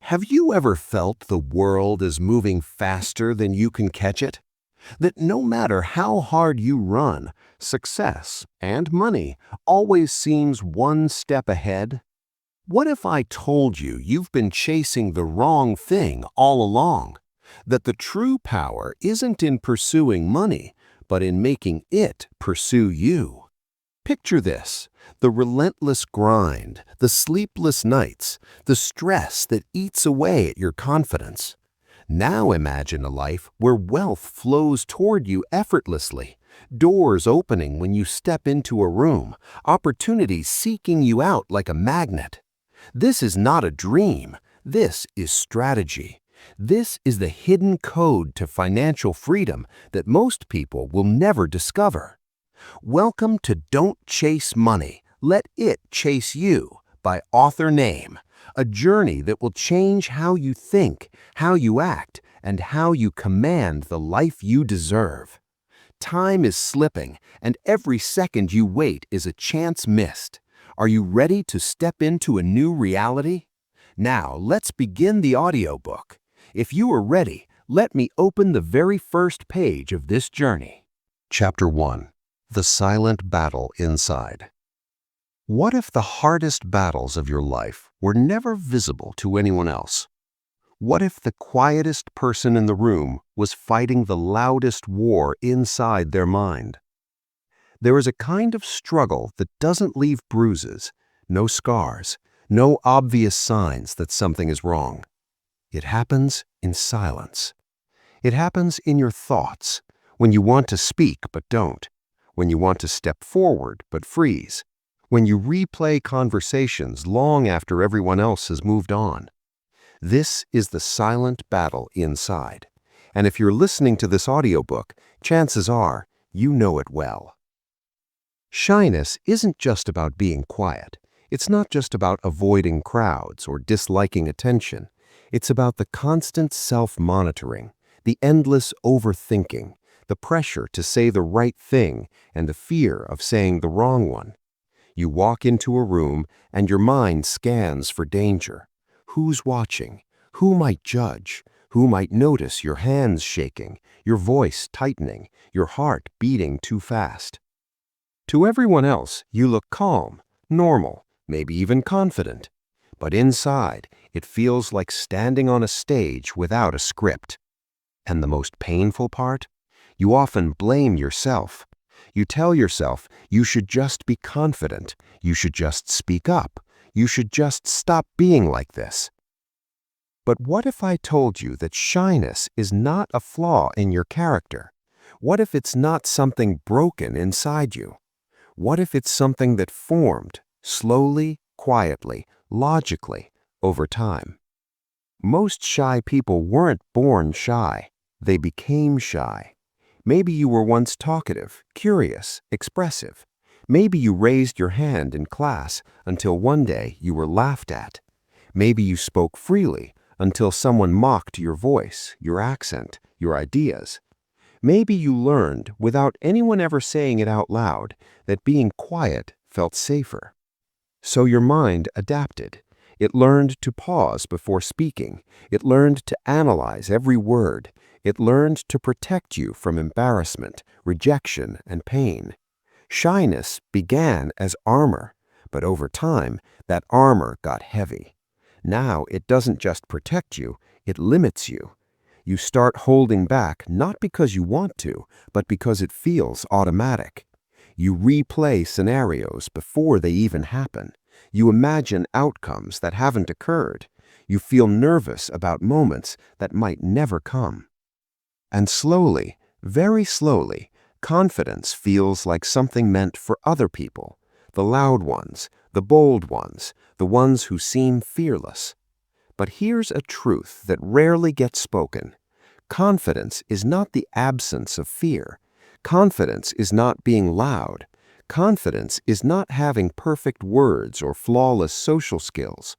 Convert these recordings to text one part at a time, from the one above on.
Have you ever felt the world is moving faster than you can catch it? That no matter how hard you run, success and money always seems one step ahead? What if I told you you've been chasing the wrong thing all along? That the true power isn't in pursuing money, but in making it pursue you? Picture this: the relentless grind, the sleepless nights, the stress that eats away at your confidence. Now imagine a life where wealth flows toward you effortlessly, doors opening when you step into a room, opportunities seeking you out like a magnet. This is not a dream. This is strategy. This is the hidden code to financial freedom that most people will never discover. Welcome to Don't Chase Money, Let It Chase You by author name, a journey that will change how you think, how you act, and how you command the life you deserve. Time is slipping, and every second you wait is a chance missed. Are you ready to step into a new reality? Now, let's begin the audiobook. If you are ready, let me open the very first page of this journey. Chapter 1. The Silent Battle Inside. What if the hardest battles of your life were never visible to anyone else? What if the quietest person in the room was fighting the loudest war inside their mind? There is a kind of struggle that doesn't leave bruises, no scars, no obvious signs that something is wrong. It happens in silence. It happens in your thoughts, when you want to speak but don't, when you want to step forward but freeze, when you replay conversations long after everyone else has moved on. This is the silent battle inside. And if you're listening to this audiobook, chances are you know it well. Shyness isn't just about being quiet. It's not just about avoiding crowds or disliking attention. It's about the constant self-monitoring, the endless overthinking, the pressure to say the right thing, and the fear of saying the wrong one. You walk into a room and your mind scans for danger. Who's watching? Who might judge? Who might notice your hands shaking, your voice tightening, your heart beating too fast? To everyone else, you look calm, normal, maybe even confident. But inside, it feels like standing on a stage without a script. And the most painful part? You often blame yourself. You tell yourself you should just be confident, you should just speak up, you should just stop being like this. But what if I told you that shyness is not a flaw in your character? What if it's not something broken inside you? What if it's something that formed, slowly, quietly, logically, over time? Most shy people weren't born shy. They became shy. Maybe you were once talkative, curious, expressive. Maybe you raised your hand in class until one day you were laughed at. Maybe you spoke freely until someone mocked your voice, your accent, your ideas. Maybe you learned, without anyone ever saying it out loud, that being quiet felt safer. So your mind adapted. It learned to pause before speaking. It learned to analyze every word. It learned to protect you from embarrassment, rejection, and pain. Shyness began as armor, but over time, that armor got heavy. Now it doesn't just protect you, it limits you. You start holding back not because you want to, but because it feels automatic. You replay scenarios before they even happen. You imagine outcomes that haven't occurred. You feel nervous about moments that might never come. And slowly, very slowly, confidence feels like something meant for other people, the loud ones, the bold ones, the ones who seem fearless. But here's a truth that rarely gets spoken. Confidence is not the absence of fear. Confidence is not being loud. Confidence is not having perfect words or flawless social skills.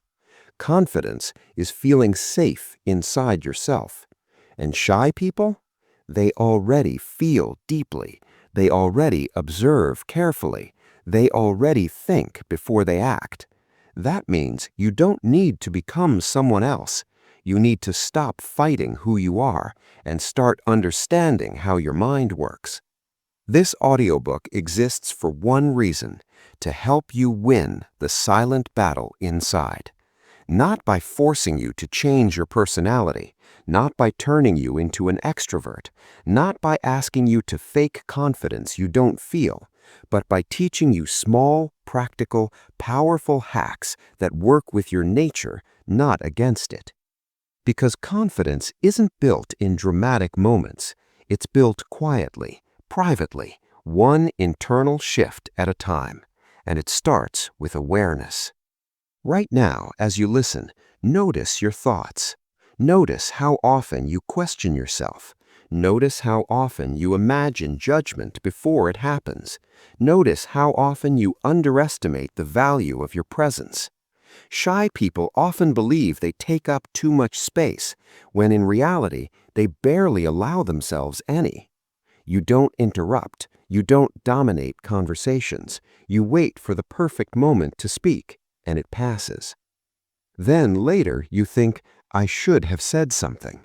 Confidence is feeling safe inside yourself. And shy people? They already feel deeply. They already observe carefully. They already think before they act. That means you don't need to become someone else. You need to stop fighting who you are and start understanding how your mind works. This audiobook exists for one reason: to help you win the silent battle inside. Not by forcing you to change your personality, not by turning you into an extrovert, not by asking you to fake confidence you don't feel, but by teaching you small, practical, powerful hacks that work with your nature, not against it. Because confidence isn't built in dramatic moments. It's built quietly, privately, one internal shift at a time. And it starts with awareness. Right now, as you listen, notice your thoughts. Notice how often you question yourself. Notice how often you imagine judgment before it happens. Notice how often you underestimate the value of your presence. Shy people often believe they take up too much space, when in reality, they barely allow themselves any. You don't interrupt. You don't dominate conversations. You wait for the perfect moment to speak, and it passes. Then later you think, I should have said something.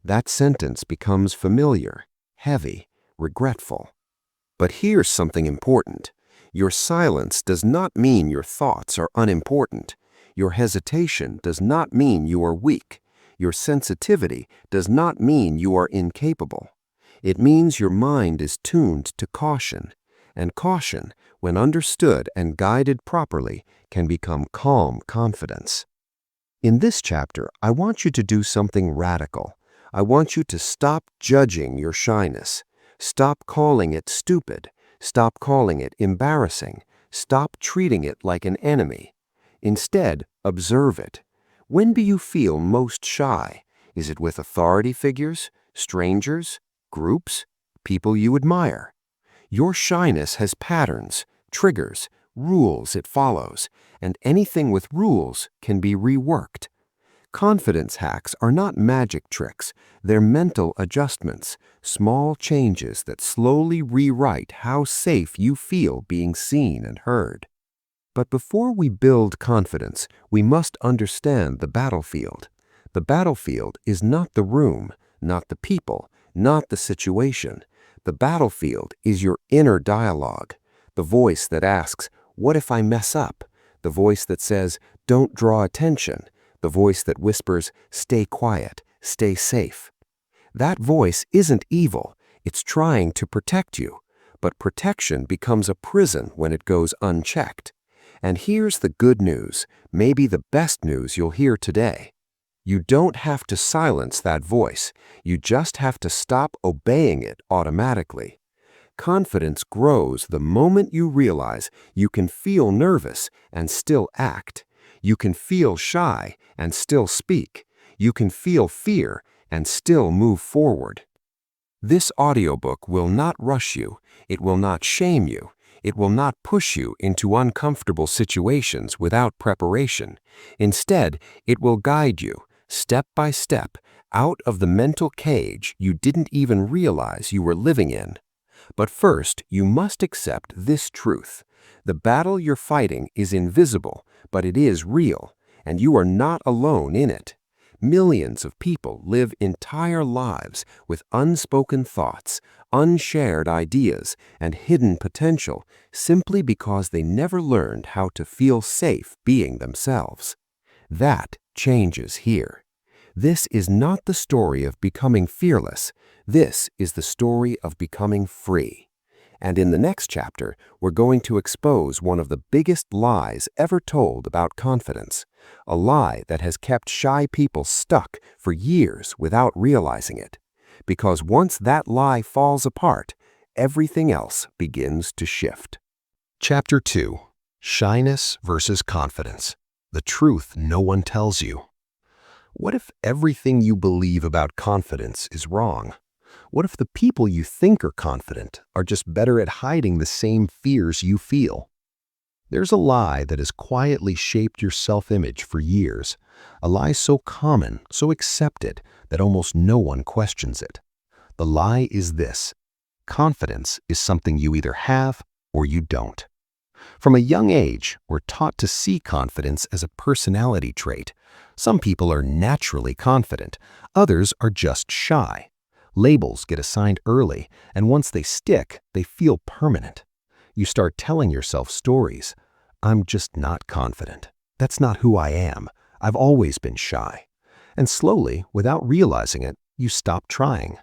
That sentence becomes familiar, heavy, regretful. But here's something important. Your silence does not mean your thoughts are unimportant. Your hesitation does not mean you are weak. Your sensitivity does not mean you are incapable. It means your mind is tuned to caution, and caution, when understood and guided properly, can become calm confidence. In this chapter, I want you to do something radical. I want you to stop judging your shyness. Stop calling it stupid. Stop calling it embarrassing. Stop treating it like an enemy. Instead, observe it. When do you feel most shy? Is it with authority figures, strangers, groups, people you admire? Your shyness has patterns, triggers, rules it follows, and anything with rules can be reworked. Confidence hacks are not magic tricks. They're mental adjustments, small changes that slowly rewrite how safe you feel being seen and heard. But before we build confidence, we must understand the battlefield. The battlefield is not the room, not the people, not the situation. The battlefield is your inner dialogue, the voice that asks, what if I mess up? The voice that says, don't draw attention. The voice that whispers, stay quiet, stay safe. That voice isn't evil. It's trying to protect you. But protection becomes a prison when it goes unchecked. And here's the good news, maybe the best news you'll hear today. You don't have to silence that voice. You just have to stop obeying it automatically. Confidence grows the moment you realize you can feel nervous and still act. You can feel shy and still speak. You can feel fear and still move forward. This audiobook will not rush you. It will not shame you. It will not push you into uncomfortable situations without preparation. Instead, it will guide you, step by step, out of the mental cage you didn't even realize you were living in. But first, you must accept this truth. The battle you're fighting is invisible, but it is real, and you are not alone in it. Millions of people live entire lives with unspoken thoughts, unshared ideas, and hidden potential simply because they never learned how to feel safe being themselves. That changes here. This is not the story of becoming fearless. This is the story of becoming free. And in the next chapter, we're going to expose one of the biggest lies ever told about confidence, a lie that has kept shy people stuck for years without realizing it. Because once that lie falls apart, everything else begins to shift. Chapter 2. Shyness versus Confidence. The truth no one tells you. What if everything you believe about confidence is wrong? What if the people you think are confident are just better at hiding the same fears you feel? There's a lie that has quietly shaped your self-image for years, a lie so common, so accepted, that almost no one questions it. The lie is this: confidence is something you either have or you don't. From a young age, we're taught to see confidence as a personality trait. Some people are naturally confident, others are just shy. Labels get assigned early, and once they stick, they feel permanent. You start telling yourself stories. I'm just not confident. That's not who I am. I've always been shy. And slowly, without realizing it, you stop trying.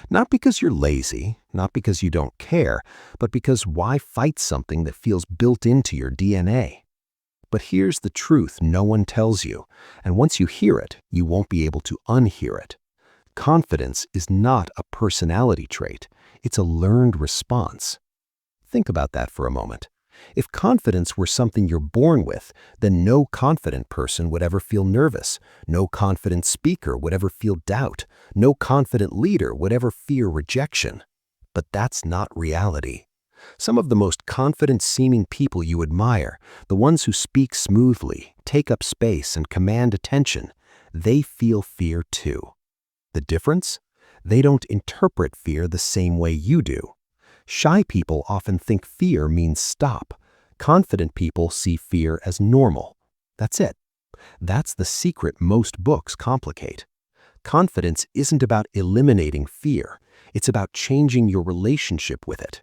Not because you're lazy, not because you don't care, but because why fight something that feels built into your DNA? But here's the truth no one tells you, and once you hear it, you won't be able to unhear it. Confidence is not a personality trait, it's a learned response. Think about that for a moment. If confidence were something you're born with, then no confident person would ever feel nervous, no confident speaker would ever feel doubt, no confident leader would ever fear rejection. But that's not reality. Some of the most confident-seeming people you admire, the ones who speak smoothly, take up space, and command attention, they feel fear too. The difference? They don't interpret fear the same way you do. Shy people often think fear means stop. Confident people see fear as normal. That's it. That's the secret most books complicate. Confidence isn't about eliminating fear. It's about changing your relationship with it.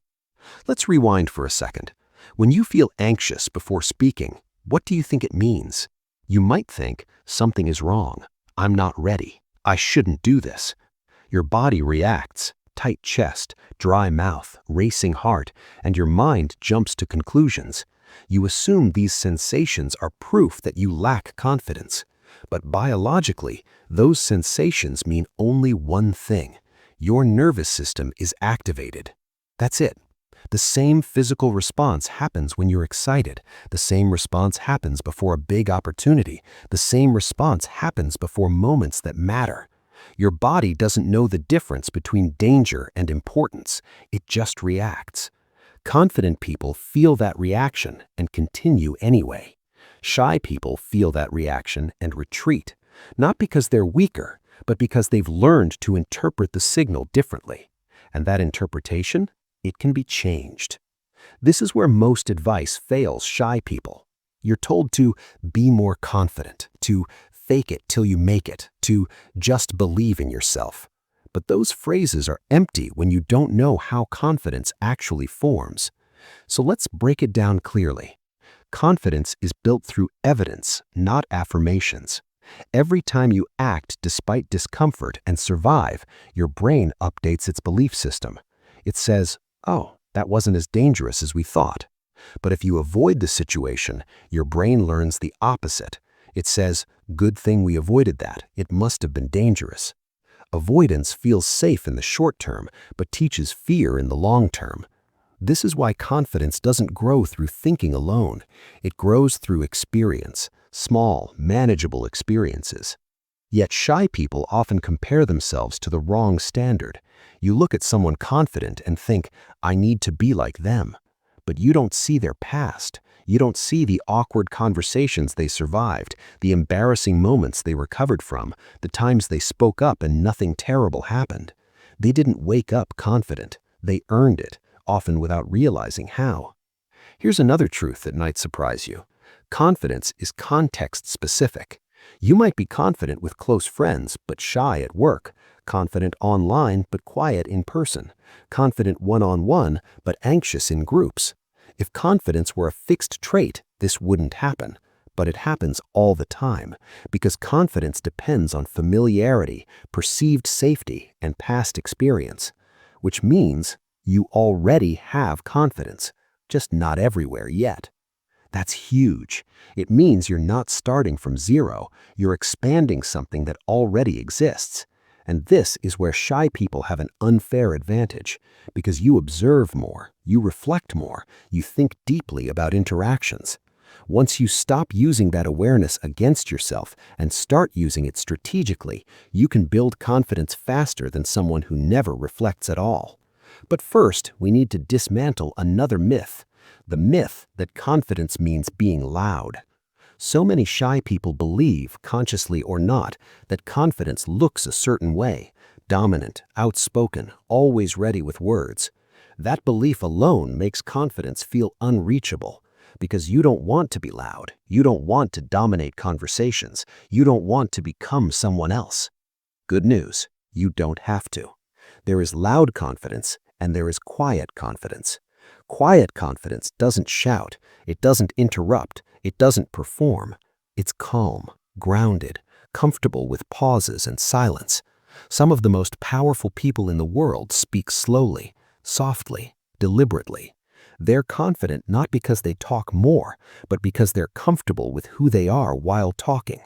Let's rewind for a second. When you feel anxious before speaking, what do you think it means? You might think, something is wrong. I'm not ready. I shouldn't do this. Your body reacts. Tight chest, dry mouth, racing heart, and your mind jumps to conclusions. You assume these sensations are proof that you lack confidence. But biologically, those sensations mean only one thing. Your nervous system is activated. That's it. The same physical response happens when you're excited. The same response happens before a big opportunity. The same response happens before moments that matter. Your body doesn't know the difference between danger and importance. It just reacts. Confident people feel that reaction and continue anyway. Shy people feel that reaction and retreat, not because they're weaker, but because they've learned to interpret the signal differently. And that interpretation, it can be changed. This is where most advice fails shy people. You're told to be more confident, to fake it till you make it, to just believe in yourself. But those phrases are empty when you don't know how confidence actually forms. So let's break it down clearly. Confidence is built through evidence, not affirmations. Every time you act despite discomfort and survive, your brain updates its belief system. It says, oh, that wasn't as dangerous as we thought. But if you avoid the situation, your brain learns the opposite. It says, good thing we avoided that. It must have been dangerous. Avoidance feels safe in the short term, but teaches fear in the long term. This is why confidence doesn't grow through thinking alone. It grows through experience, small, manageable experiences. Yet shy people often compare themselves to the wrong standard. You look at someone confident and think, I need to be like them. But you don't see their past. You don't see the awkward conversations they survived, the embarrassing moments they recovered from, the times they spoke up and nothing terrible happened. They didn't wake up confident. They earned it, often without realizing how. Here's another truth that might surprise you. Confidence is context-specific. You might be confident with close friends, but shy at work, confident online, but quiet in person, confident one-on-one, but anxious in groups. If confidence were a fixed trait, this wouldn't happen. But it happens all the time, because confidence depends on familiarity, perceived safety, and past experience, which means you already have confidence, just not everywhere yet. That's huge. It means you're not starting from zero, you're expanding something that already exists. And this is where shy people have an unfair advantage, because you observe more, you reflect more, you think deeply about interactions. Once you stop using that awareness against yourself and start using it strategically, you can build confidence faster than someone who never reflects at all. But first, we need to dismantle another myth, the myth that confidence means being loud. So many shy people believe, consciously or not, that confidence looks a certain way, dominant, outspoken, always ready with words. That belief alone makes confidence feel unreachable. because you don't want to be loud. You don't want to dominate conversations. You don't want to become someone else. Good news, you don't have to. There is loud confidence and there is quiet confidence. Quiet confidence doesn't shout, it doesn't interrupt, it doesn't perform. It's calm, grounded, comfortable with pauses and silence. Some of the most powerful people in the world speak slowly, softly, deliberately. They're confident not because they talk more, but because they're comfortable with who they are while talking.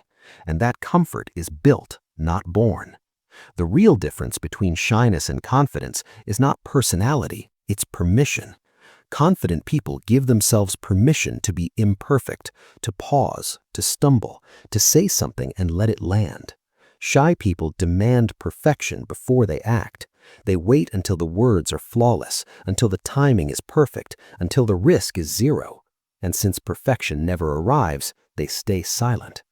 And that comfort is built, not born. The real difference between shyness and confidence is not personality, it's permission. Confident people give themselves permission to be imperfect, to pause, to stumble, to say something and let it land. Shy people demand perfection before they act. They wait until the words are flawless, until the timing is perfect, until the risk is zero. And since perfection never arrives, they stay silent.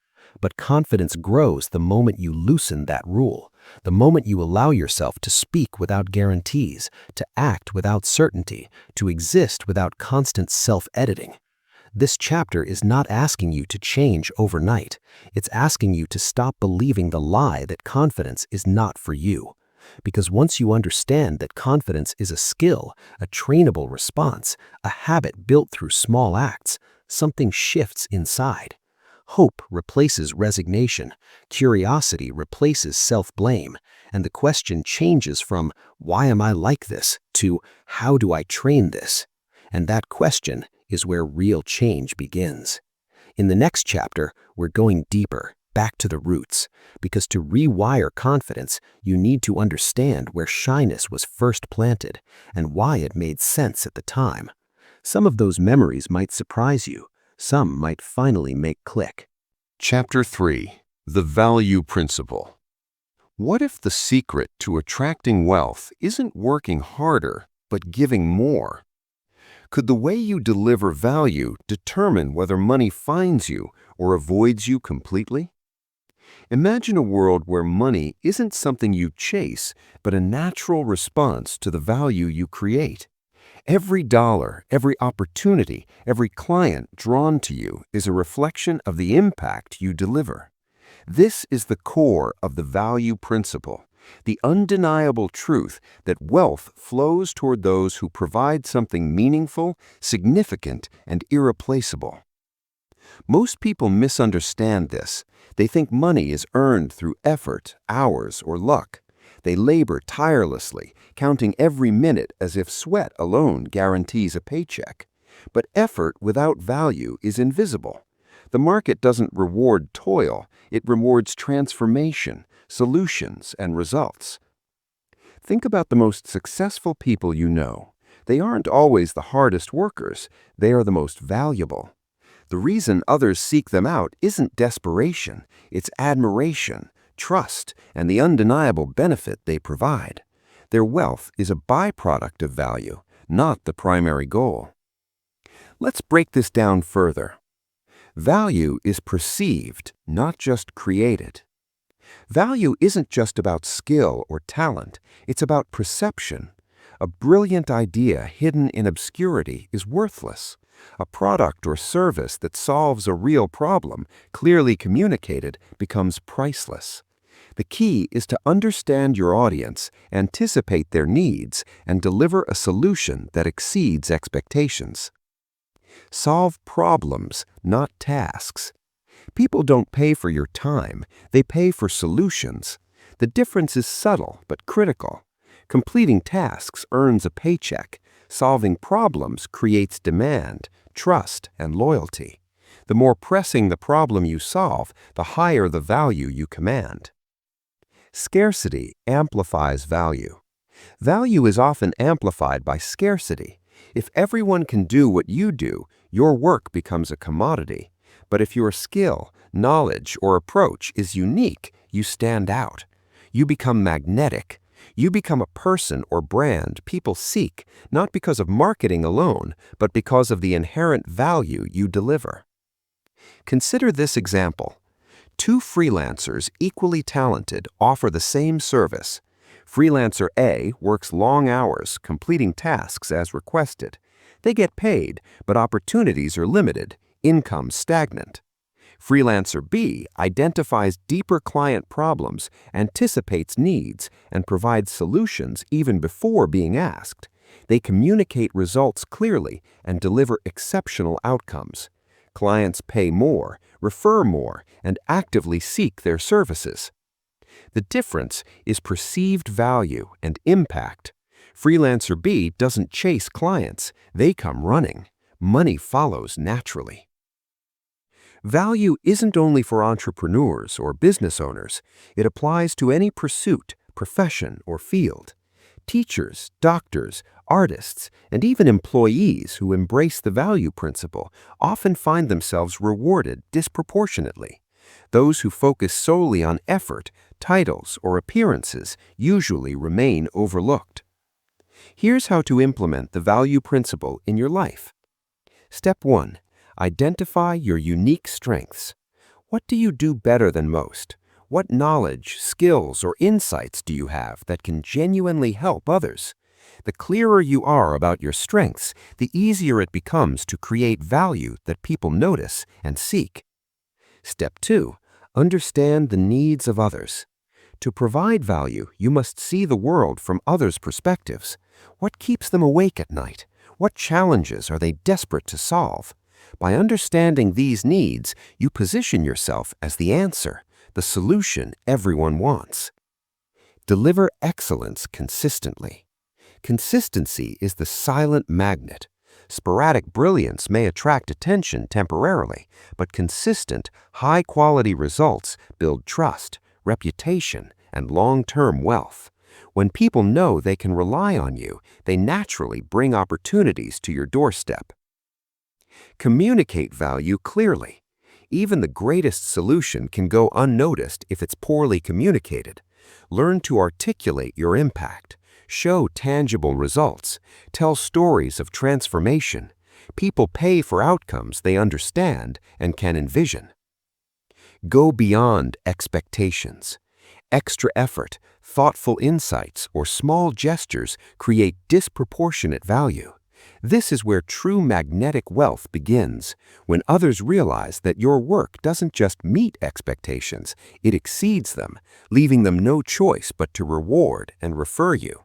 But confidence grows the moment you loosen that rule, the moment you allow yourself to speak without guarantees, to act without certainty, to exist without constant self-editing. This chapter is not asking you to change overnight. It's asking you to stop believing the lie that confidence is not for you. Because once you understand that confidence is a skill, a trainable response, a habit built through small acts, something shifts inside. Hope replaces resignation, curiosity replaces self-blame, and the question changes from, "Why am I like this?" to, "How do I train this?" And that question is where real change begins. In the next chapter, we're going deeper, back to the roots, because to rewire confidence, you need to understand where shyness was first planted and why it made sense at the time. Some of those memories might surprise you. Some might finally make click. Chapter 3. The Value Principle. What if the secret to attracting wealth isn't working harder, but giving more? Could the way you deliver value determine whether money finds you or avoids you completely? Imagine a world where money isn't something you chase, but a natural response to the value you create. Every dollar, every opportunity, every client drawn to you is a reflection of the impact you deliver. This is the core of the value principle, the undeniable truth that wealth flows toward those who provide something meaningful, significant, and irreplaceable. Most people misunderstand this. They think money is earned through effort, hours, or luck. They labor tirelessly, counting every minute as if sweat alone guarantees a paycheck. But effort without value is invisible. The market doesn't reward toil, it rewards transformation, solutions, and results. Think about the most successful people you know. They aren't always the hardest workers, they are the most valuable. The reason others seek them out isn't desperation, it's admiration, trust, and the undeniable benefit they provide. Their wealth is a byproduct of value, not the primary goal. Let's break this down further. Value is perceived, not just created. Value isn't just about skill or talent, it's about perception. A brilliant idea hidden in obscurity is worthless. A product or service that solves a real problem, clearly communicated, becomes priceless. The key is to understand your audience, anticipate their needs, and deliver a solution that exceeds expectations. Solve problems, not tasks. People don't pay for your time, they pay for solutions. The difference is subtle but critical. Completing tasks earns a paycheck. Solving problems creates demand, trust, and loyalty. The more pressing the problem you solve, the higher the value you command. Scarcity amplifies value. Value is often amplified by scarcity. If everyone can do what you do, your work becomes a commodity. But if your skill, knowledge, or approach is unique, you stand out. You become magnetic. You become a person or brand people seek, not because of marketing alone, but because of the inherent value you deliver. Consider this example. Two freelancers equally talented offer the same service. Freelancer A works long hours, completing tasks as requested. They get paid, but opportunities are limited, income stagnant. Freelancer B identifies deeper client problems, anticipates needs, and provides solutions even before being asked. They communicate results clearly and deliver exceptional outcomes. Clients pay more, refer more, and actively seek their services. The difference is perceived value and impact. Freelancer B doesn't chase clients, they come running. Money follows naturally. Value isn't only for entrepreneurs or business owners. It applies to any pursuit, profession, or field. Teachers, doctors, artists, and even employees who embrace the value principle often find themselves rewarded disproportionately. Those who focus solely on effort, titles, or appearances usually remain overlooked. Here's how to implement the value principle in your life. Step 1. Identify your unique strengths. What do you do better than most? What knowledge, skills, or insights do you have that can genuinely help others? The clearer you are about your strengths, the easier it becomes to create value that people notice and seek. Step 2. Understand the needs of others. To provide value, you must see the world from others' perspectives. What keeps them awake at night? What challenges are they desperate to solve? By understanding these needs, you position yourself as the answer, the solution everyone wants. Deliver excellence consistently. Consistency is the silent magnet. Sporadic brilliance may attract attention temporarily, but consistent, high-quality results build trust, reputation, and long-term wealth. When people know they can rely on you, they naturally bring opportunities to your doorstep. Communicate value clearly. Even the greatest solution can go unnoticed if it's poorly communicated. Learn to articulate your impact. Show tangible results. Tell stories of transformation. People pay for outcomes they understand and can envision. Go beyond expectations. Extra effort, thoughtful insights, or small gestures create disproportionate value. This is where true magnetic wealth begins, when others realize that your work doesn't just meet expectations, it exceeds them, leaving them no choice but to reward and refer you.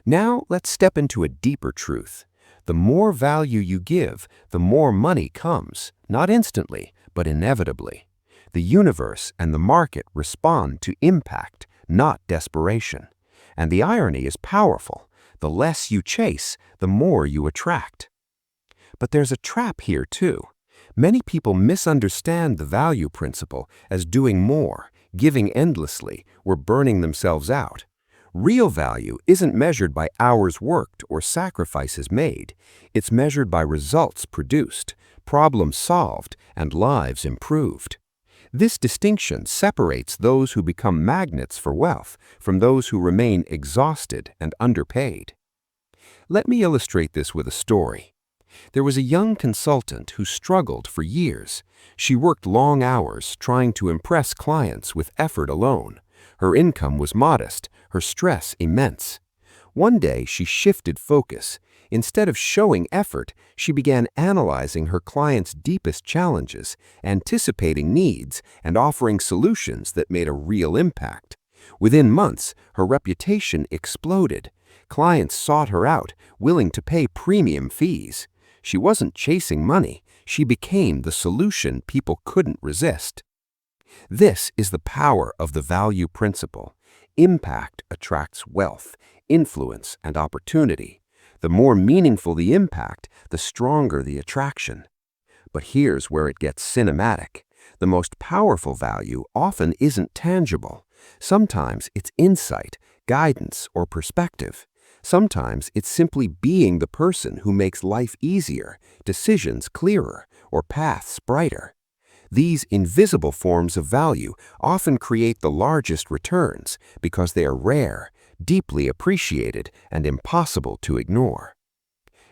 Now let's step into a deeper truth. The more value you give, the more money comes, not instantly, but inevitably. The universe and the market respond to impact, not desperation. And the irony is powerful. The less you chase, the more you attract. But there's a trap here too. Many people misunderstand the value principle as doing more, giving endlessly, or burning themselves out. Real value isn't measured by hours worked or sacrifices made. It's measured by results produced, problems solved, and lives improved. This distinction separates those who become magnets for wealth from those who remain exhausted and underpaid. Let me illustrate this with a story. There was a young consultant who struggled for years. She worked long hours trying to impress clients with effort alone. Her income was modest, her stress immense. One day she shifted focus. Instead of showing effort, she began analyzing her clients' deepest challenges, anticipating needs, and offering solutions that made a real impact. Within months, her reputation exploded. Clients sought her out, willing to pay premium fees. She wasn't chasing money. She became the solution people couldn't resist. This is the power of the value principle. Impact attracts wealth, influence, and opportunity. The more meaningful the impact, the stronger the attraction. But here's where it gets cinematic. The most powerful value often isn't tangible. Sometimes it's insight, guidance, or perspective. Sometimes it's simply being the person who makes life easier, decisions clearer, or paths brighter. These invisible forms of value often create the largest returns because they are rare, deeply appreciated, and impossible to ignore.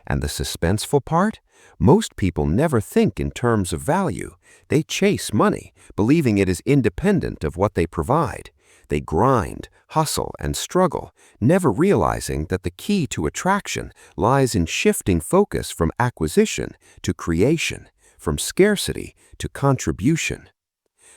And the suspenseful part? Most people never think in terms of value. They chase money, believing it is independent of what they provide. They grind, hustle, and struggle, never realizing that the key to attraction lies in shifting focus from acquisition to creation, from scarcity to contribution.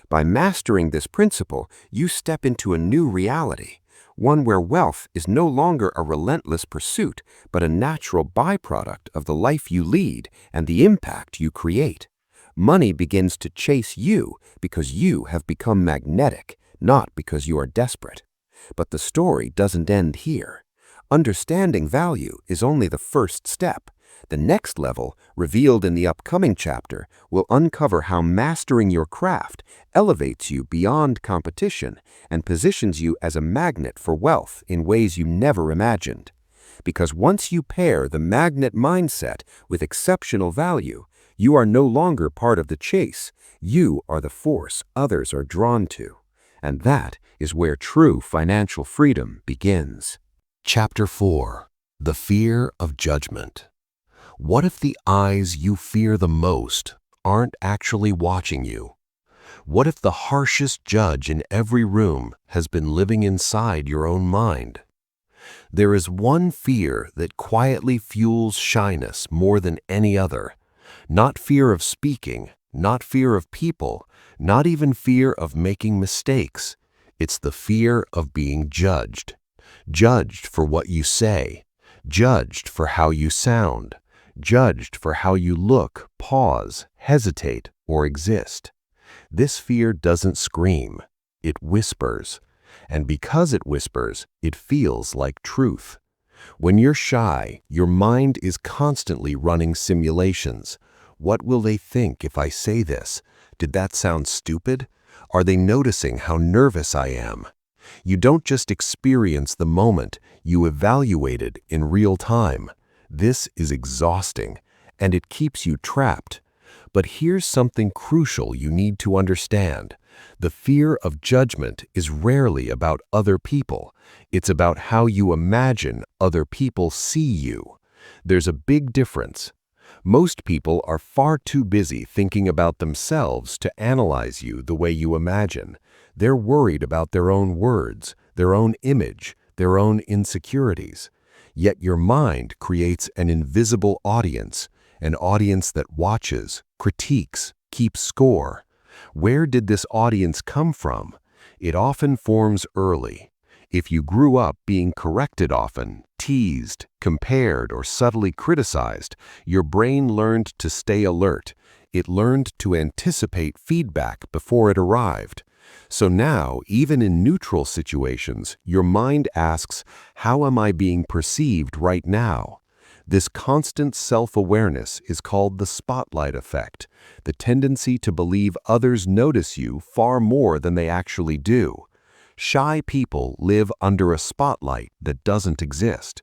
By mastering this principle, you step into a new reality, one where wealth is no longer a relentless pursuit, but a natural byproduct of the life you lead and the impact you create. Money begins to chase you because you have become magnetic, not because you are desperate. But the story doesn't end here. Understanding value is only the first step. The next level, revealed in the upcoming chapter, will uncover how mastering your craft elevates you beyond competition and positions you as a magnet for wealth in ways you never imagined. Because once you pair the magnet mindset with exceptional value, you are no longer part of the chase. You are the force others are drawn to. And that is where true financial freedom begins. Chapter 4. The Fear of Judgment. What if the eyes you fear the most aren't actually watching you? What if the harshest judge in every room has been living inside your own mind? There is one fear that quietly fuels shyness more than any other. Not fear of speaking, not fear of people, not even fear of making mistakes. It's the fear of being judged. Judged for what you say, judged for how you sound, judged for how you look, pause, hesitate, or exist. This fear doesn't scream, it whispers. And because it whispers, it feels like truth. When you're shy, your mind is constantly running simulations. What will they think if I say this? Did that sound stupid? Are they noticing how nervous I am? You don't just experience the moment, you evaluate it in real time. This is exhausting, and it keeps you trapped. But here's something crucial you need to understand. The fear of judgment is rarely about other people. It's about how you imagine other people see you. There's a big difference. Most people are far too busy thinking about themselves to analyze you the way you imagine. They're worried about their own words, their own image, their own insecurities. Yet your mind creates an invisible audience, an audience that watches, critiques, keeps score. Where did this audience come from? It often forms early. If you grew up being corrected often, teased, compared, or subtly criticized, your brain learned to stay alert. It learned to anticipate feedback before it arrived. So now, even in neutral situations, your mind asks, how am I being perceived right now? This constant self-awareness is called the spotlight effect, the tendency to believe others notice you far more than they actually do. Shy people live under a spotlight that doesn't exist,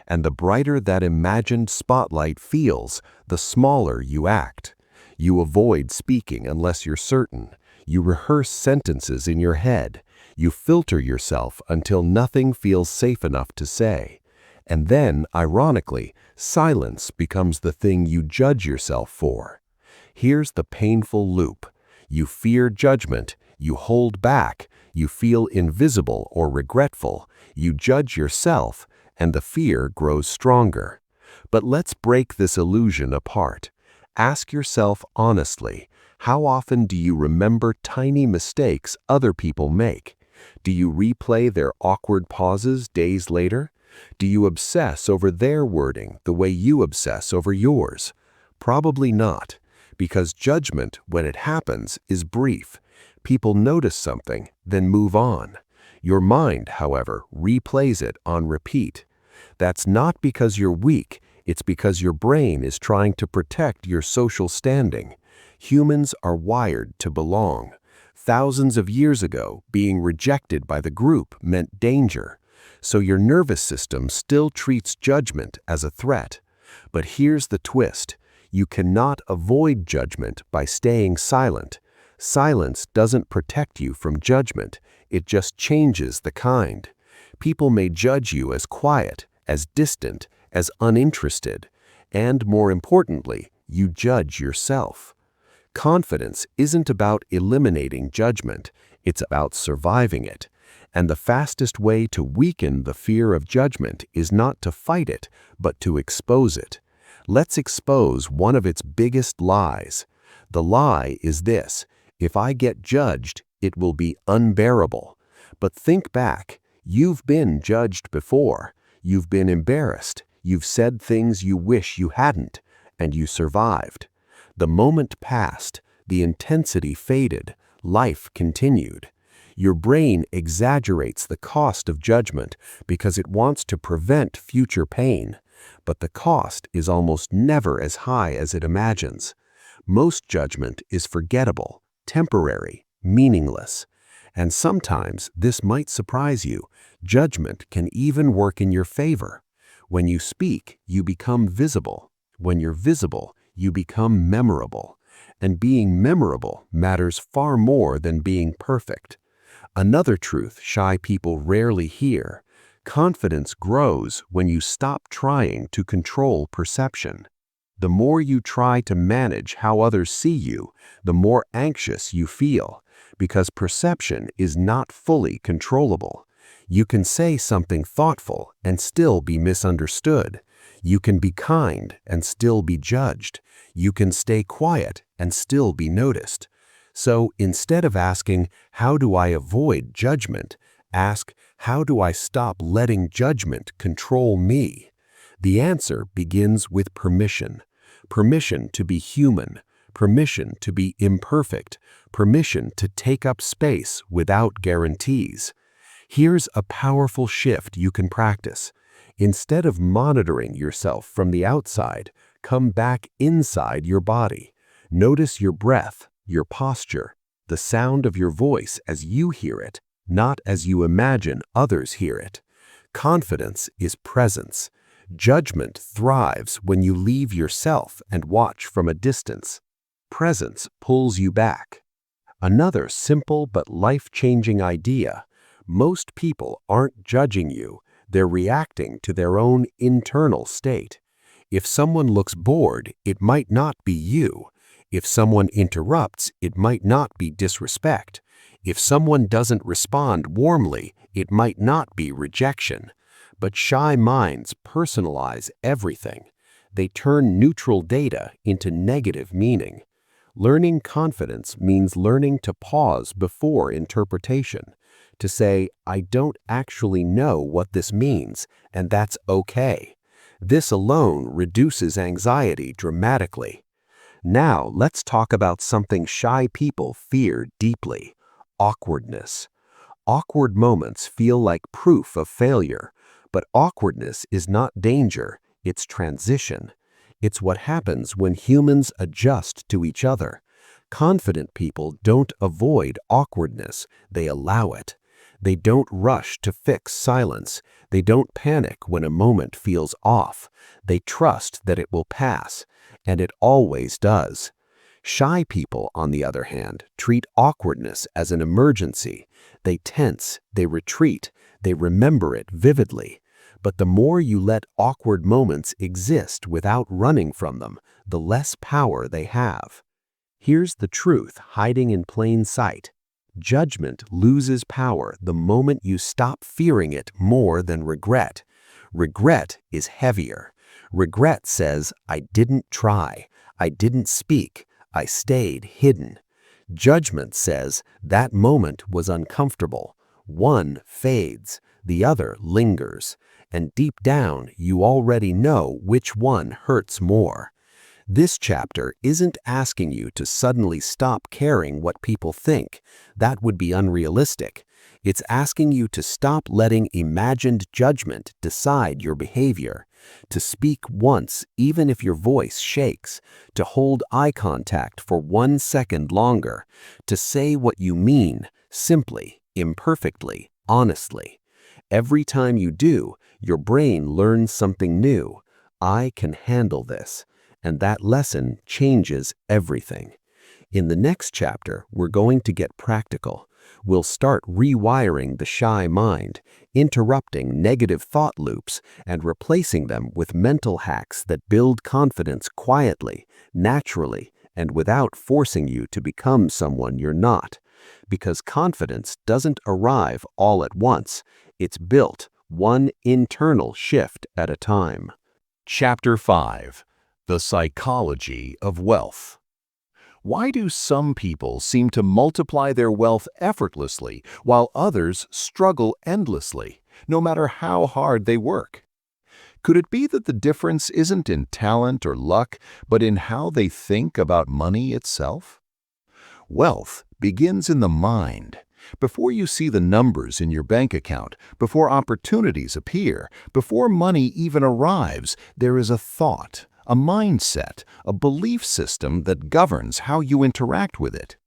and the brighter that imagined spotlight feels, the smaller you act. You avoid speaking unless you're certain. You rehearse sentences in your head. You filter yourself until nothing feels safe enough to say. And then, ironically, silence becomes the thing you judge yourself for. Here's the painful loop. You fear judgment, you hold back, you feel invisible or regretful, you judge yourself, and the fear grows stronger. But let's break this illusion apart. Ask yourself honestly, how often do you remember tiny mistakes other people make? Do you replay their awkward pauses days later? Do you obsess over their wording the way you obsess over yours? Probably not, because judgment, when it happens, is brief. People notice something, then move on. Your mind, however, replays it on repeat. That's not because you're weak, it's because your brain is trying to protect your social standing. Humans are wired to belong. Thousands of years ago, being rejected by the group meant danger. So your nervous system still treats judgment as a threat. But here's the twist. You cannot avoid judgment by staying silent. Silence doesn't protect you from judgment. It just changes the kind. People may judge you as quiet, as distant, as uninterested. And more importantly, you judge yourself. Confidence isn't about eliminating judgment. It's about surviving it. And the fastest way to weaken the fear of judgment is not to fight it, but to expose it. Let's expose one of its biggest lies. The lie is this: if I get judged, it will be unbearable. But think back. You've been judged before. You've been embarrassed. You've said things you wish you hadn't, and you survived. The moment passed, the intensity faded, life continued. Your brain exaggerates the cost of judgment because it wants to prevent future pain, but the cost is almost never as high as it imagines. Most judgment is forgettable, temporary, meaningless. And sometimes, this might surprise you, judgment can even work in your favor. When you speak, you become visible. When you're visible, you become memorable. And being memorable matters far more than being perfect. Another truth shy people rarely hear: confidence grows when you stop trying to control perception. The more you try to manage how others see you, the more anxious you feel, because perception is not fully controllable. You can say something thoughtful and still be misunderstood. You can be kind and still be judged. You can stay quiet and still be noticed. So instead of asking, "How do I avoid judgment?" ask, "How do I stop letting judgment control me?" The answer begins with permission. Permission to be human. Permission to be imperfect. Permission to take up space without guarantees. Here's a powerful shift you can practice. Instead of monitoring yourself from the outside, come back inside your body. Notice your breath, your posture, the sound of your voice as you hear it, not as you imagine others hear it. Confidence is presence. Judgment thrives when you leave yourself and watch from a distance. Presence pulls you back. Another simple but life-changing idea: most people aren't judging you, they're reacting to their own internal state. If someone looks bored, it might not be you. If someone interrupts, it might not be disrespect. If someone doesn't respond warmly, it might not be rejection. But shy minds personalize everything. They turn neutral data into negative meaning. Learning confidence means learning to pause before interpretation, to say, "I don't actually know what this means, and that's okay." This alone reduces anxiety dramatically. Now let's talk about something shy people fear deeply: awkwardness. Awkward moments feel like proof of failure, but awkwardness is not danger, it's transition. It's what happens when humans adjust to each other. Confident people don't avoid awkwardness, they allow it. They don't rush to fix silence. They don't panic when a moment feels off. They trust that it will pass, and it always does. Shy people, on the other hand, treat awkwardness as an emergency. They tense, they retreat, they remember it vividly. But the more you let awkward moments exist without running from them, the less power they have. Here's the truth hiding in plain sight: judgment loses power the moment you stop fearing it more than regret. Regret is heavier. Regret says, "I didn't try, I didn't speak, I stayed hidden." Judgment says, "That moment was uncomfortable." One fades, the other lingers, and deep down you already know which one hurts more. This chapter isn't asking you to suddenly stop caring what people think. That would be unrealistic. It's asking you to stop letting imagined judgment decide your behavior, to speak once even if your voice shakes, to hold eye contact for 1 second longer, to say what you mean, simply, imperfectly, honestly. Every time you do, your brain learns something new. I can handle this. And that lesson changes everything. In the next chapter, we're going to get practical. We'll start rewiring the shy mind, interrupting negative thought loops and replacing them with mental hacks that build confidence quietly, naturally, and without forcing you to become someone you're not. Because confidence doesn't arrive all at once. It's built one internal shift at a time. Chapter 5. The Psychology of Wealth. Why do some people seem to multiply their wealth effortlessly while others struggle endlessly, no matter how hard they work? Could it be that the difference isn't in talent or luck, but in how they think about money itself? Wealth begins in the mind. Before you see the numbers in your bank account, before opportunities appear, before money even arrives, there is a thought, a mindset, a belief system that governs how you interact with it.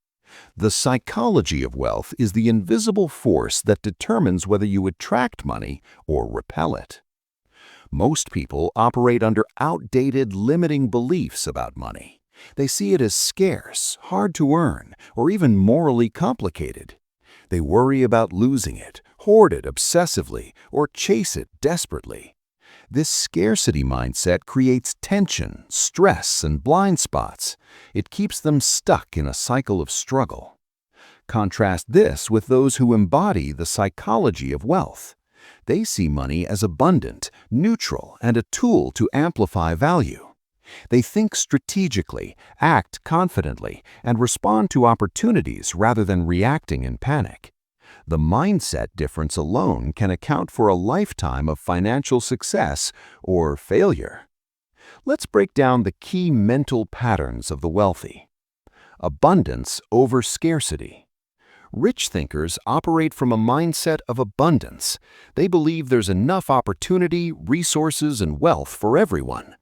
The psychology of wealth is the invisible force that determines whether you attract money or repel it. Most people operate under outdated, limiting beliefs about money. They see it as scarce, hard to earn, or even morally complicated. They worry about losing it, hoard it obsessively, or chase it desperately. This scarcity mindset creates tension, stress, and blind spots. It keeps them stuck in a cycle of struggle. Contrast this with those who embody the psychology of wealth. They see money as abundant, neutral, and a tool to amplify value. They think strategically, act confidently, and respond to opportunities rather than reacting in panic. The mindset difference alone can account for a lifetime of financial success or failure. Let's break down the key mental patterns of the wealthy. Abundance over scarcity. Rich thinkers operate from a mindset of abundance. They believe there's enough opportunity, resources, and wealth for everyone.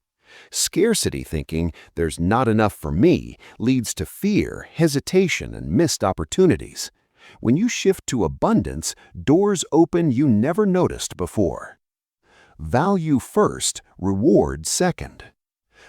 Scarcity thinking, "there's not enough for me," leads to fear, hesitation, and missed opportunities. When you shift to abundance, doors open you never noticed before. Value first, reward second.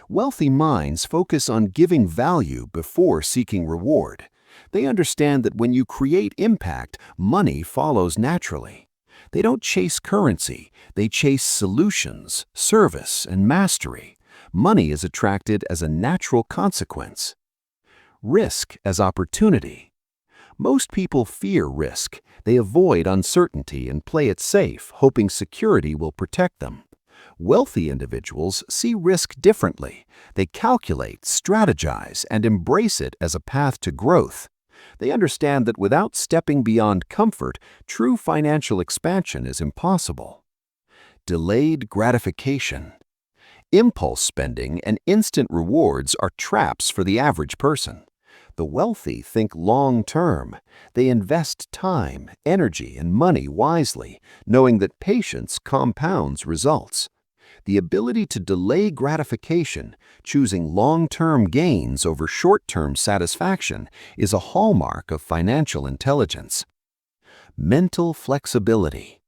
Wealthy minds focus on giving value before seeking reward. They understand that when you create impact, money follows naturally. They don't chase currency, they chase solutions, service, and mastery. Money is attracted as a natural consequence. Risk as opportunity. Most people fear risk. They avoid uncertainty and play it safe, hoping security will protect them. Wealthy individuals see risk differently. They calculate, strategize, and embrace it as a path to growth. They understand that without stepping beyond comfort, true financial expansion is impossible. Delayed gratification. Impulse spending and instant rewards are traps for the average person. The wealthy think long-term. They invest time, energy, and money wisely, knowing that patience compounds results. The ability to delay gratification, choosing long-term gains over short-term satisfaction, is a hallmark of financial intelligence. Mental flexibility.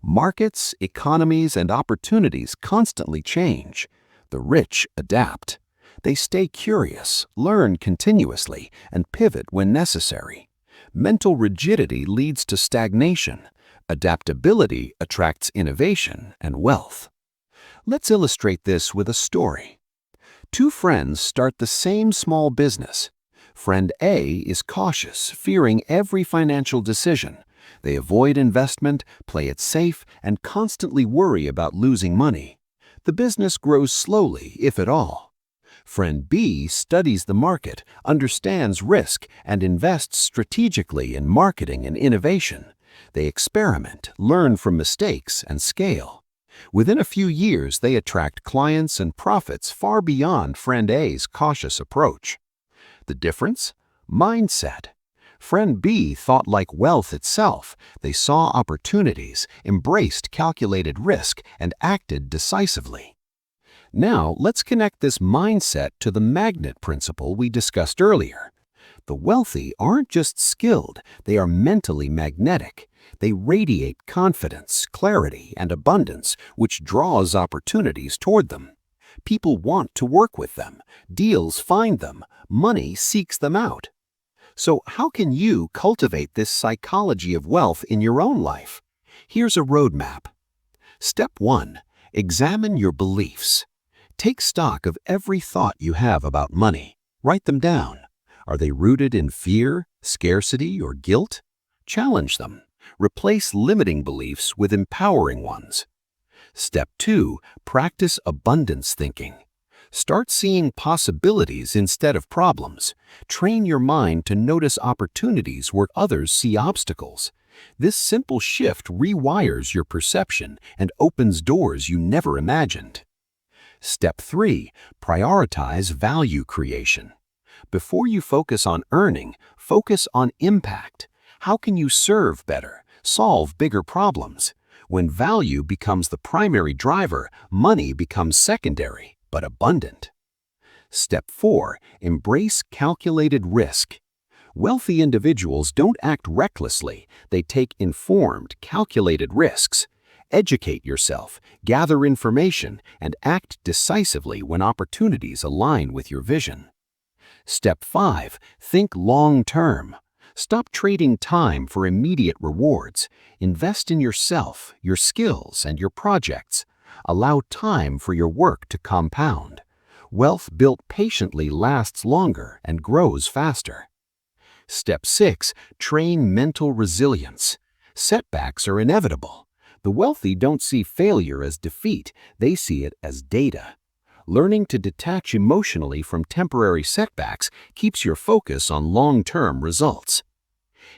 Markets, economies, and opportunities constantly change. The rich adapt. They stay curious, learn continuously, and pivot when necessary. Mental rigidity leads to stagnation. Adaptability attracts innovation and wealth. Let's illustrate this with a story. Two friends start the same small business. Friend A is cautious, fearing every financial decision. They avoid investment, play it safe, and constantly worry about losing money. The business grows slowly, if at all. Friend B studies the market, understands risk, and invests strategically in marketing and innovation. They experiment, learn from mistakes, and scale. Within a few years, they attract clients and profits far beyond Friend A's cautious approach. The difference? Mindset. Friend B thought like wealth itself. They saw opportunities, embraced calculated risk, and acted decisively. Now, let's connect this mindset to the magnet principle we discussed earlier. The wealthy aren't just skilled, they are mentally magnetic. They radiate confidence, clarity, and abundance, which draws opportunities toward them. People want to work with them. Deals find them. Money seeks them out. So how can you cultivate this psychology of wealth in your own life? Here's a roadmap. Step 1. Examine your beliefs. Take stock of every thought you have about money. Write them down. Are they rooted in fear, Scarcity or guilt? Challenge them. Replace limiting beliefs with empowering ones. Step 2. Practice abundance thinking. Start seeing possibilities instead of problems. Train your mind to notice opportunities where others see obstacles. This simple shift rewires your perception and opens doors you never imagined. Step 3. Prioritize value creation. Before you focus on earning, focus on impact. How can you serve better, solve bigger problems? When value becomes the primary driver, money becomes secondary, but abundant. Step 4. Embrace calculated risk. Wealthy individuals don't act recklessly, they take informed, calculated risks. Educate yourself, gather information, and act decisively when opportunities align with your vision. Step 5. Think long-term. Stop trading time for immediate rewards. Invest in yourself, your skills, and your projects. Allow time for your work to compound. Wealth built patiently lasts longer and grows faster. Step 6. Train mental resilience. Setbacks are inevitable. The wealthy don't see failure as defeat, they see it as data. Learning to detach emotionally from temporary setbacks keeps your focus on long-term results.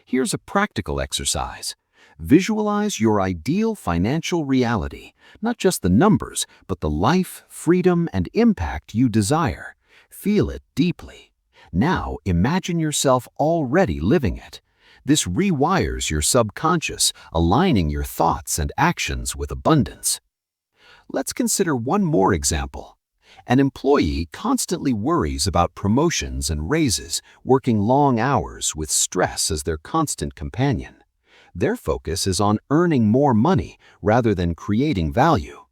Here's a practical exercise. Visualize your ideal financial reality, not just the numbers, but the life, freedom, and impact you desire. Feel it deeply. Now imagine yourself already living it. This rewires your subconscious, aligning your thoughts and actions with abundance. Let's consider one more example. An employee constantly worries about promotions and raises, working long hours with stress as their constant companion. Their focus is on earning more money rather than creating value.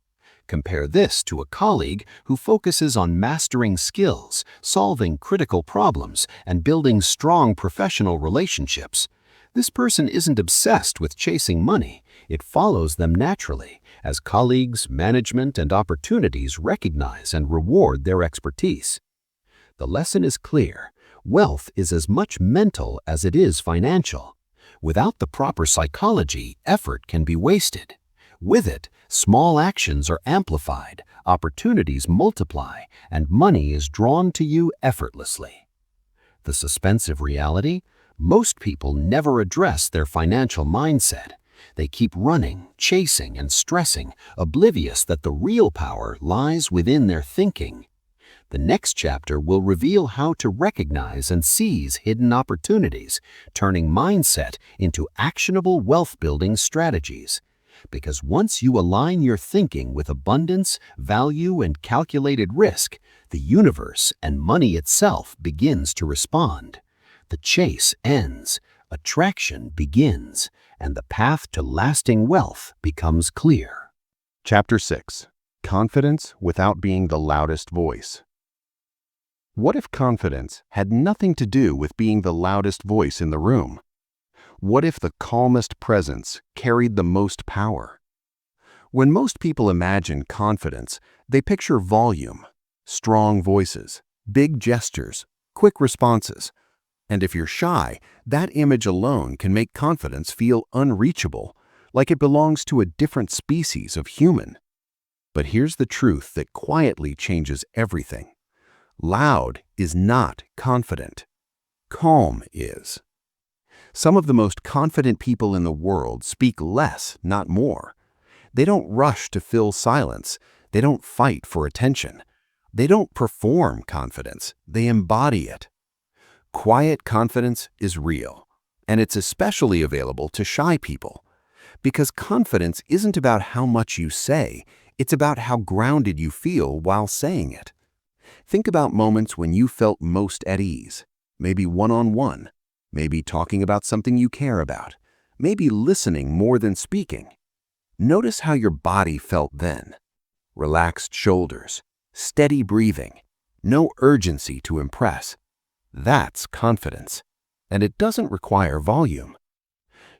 Compare this to a colleague who focuses on mastering skills, solving critical problems, and building strong professional relationships. This person isn't obsessed with chasing money. It follows them naturally, as colleagues, management, and opportunities recognize and reward their expertise. The lesson is clear. Wealth is as much mental as it is financial. Without the proper psychology, effort can be wasted. With it, small actions are amplified, opportunities multiply, and money is drawn to you effortlessly. The suspensive reality? Most people never address their financial mindset. They keep running, chasing, and stressing, oblivious that the real power lies within their thinking. The next chapter will reveal how to recognize and seize hidden opportunities, turning mindset into actionable wealth-building strategies. Because once you align your thinking with abundance, value, and calculated risk, the universe and money itself begins to respond. The chase ends, attraction begins, and the path to lasting wealth becomes clear. Chapter 6. Confidence without being the loudest voice. What if confidence had nothing to do with being the loudest voice in the room? What if the calmest presence carried the most power? When most people imagine confidence, they picture volume, strong voices, big gestures, quick responses. And if you're shy, that image alone can make confidence feel unreachable, like it belongs to a different species of human. But here's the truth that quietly changes everything. Loud is not confident. Calm is. Some of the most confident people in the world speak less, not more. They don't rush to fill silence. They don't fight for attention. They don't perform confidence. They embody it. Quiet confidence is real, and it's especially available to shy people. Because confidence isn't about how much you say, it's about how grounded you feel while saying it. Think about moments when you felt most at ease, maybe one-on-one, maybe talking about something you care about, maybe listening more than speaking. Notice how your body felt then. Relaxed shoulders, steady breathing, no urgency to impress. That's confidence, and it doesn't require volume.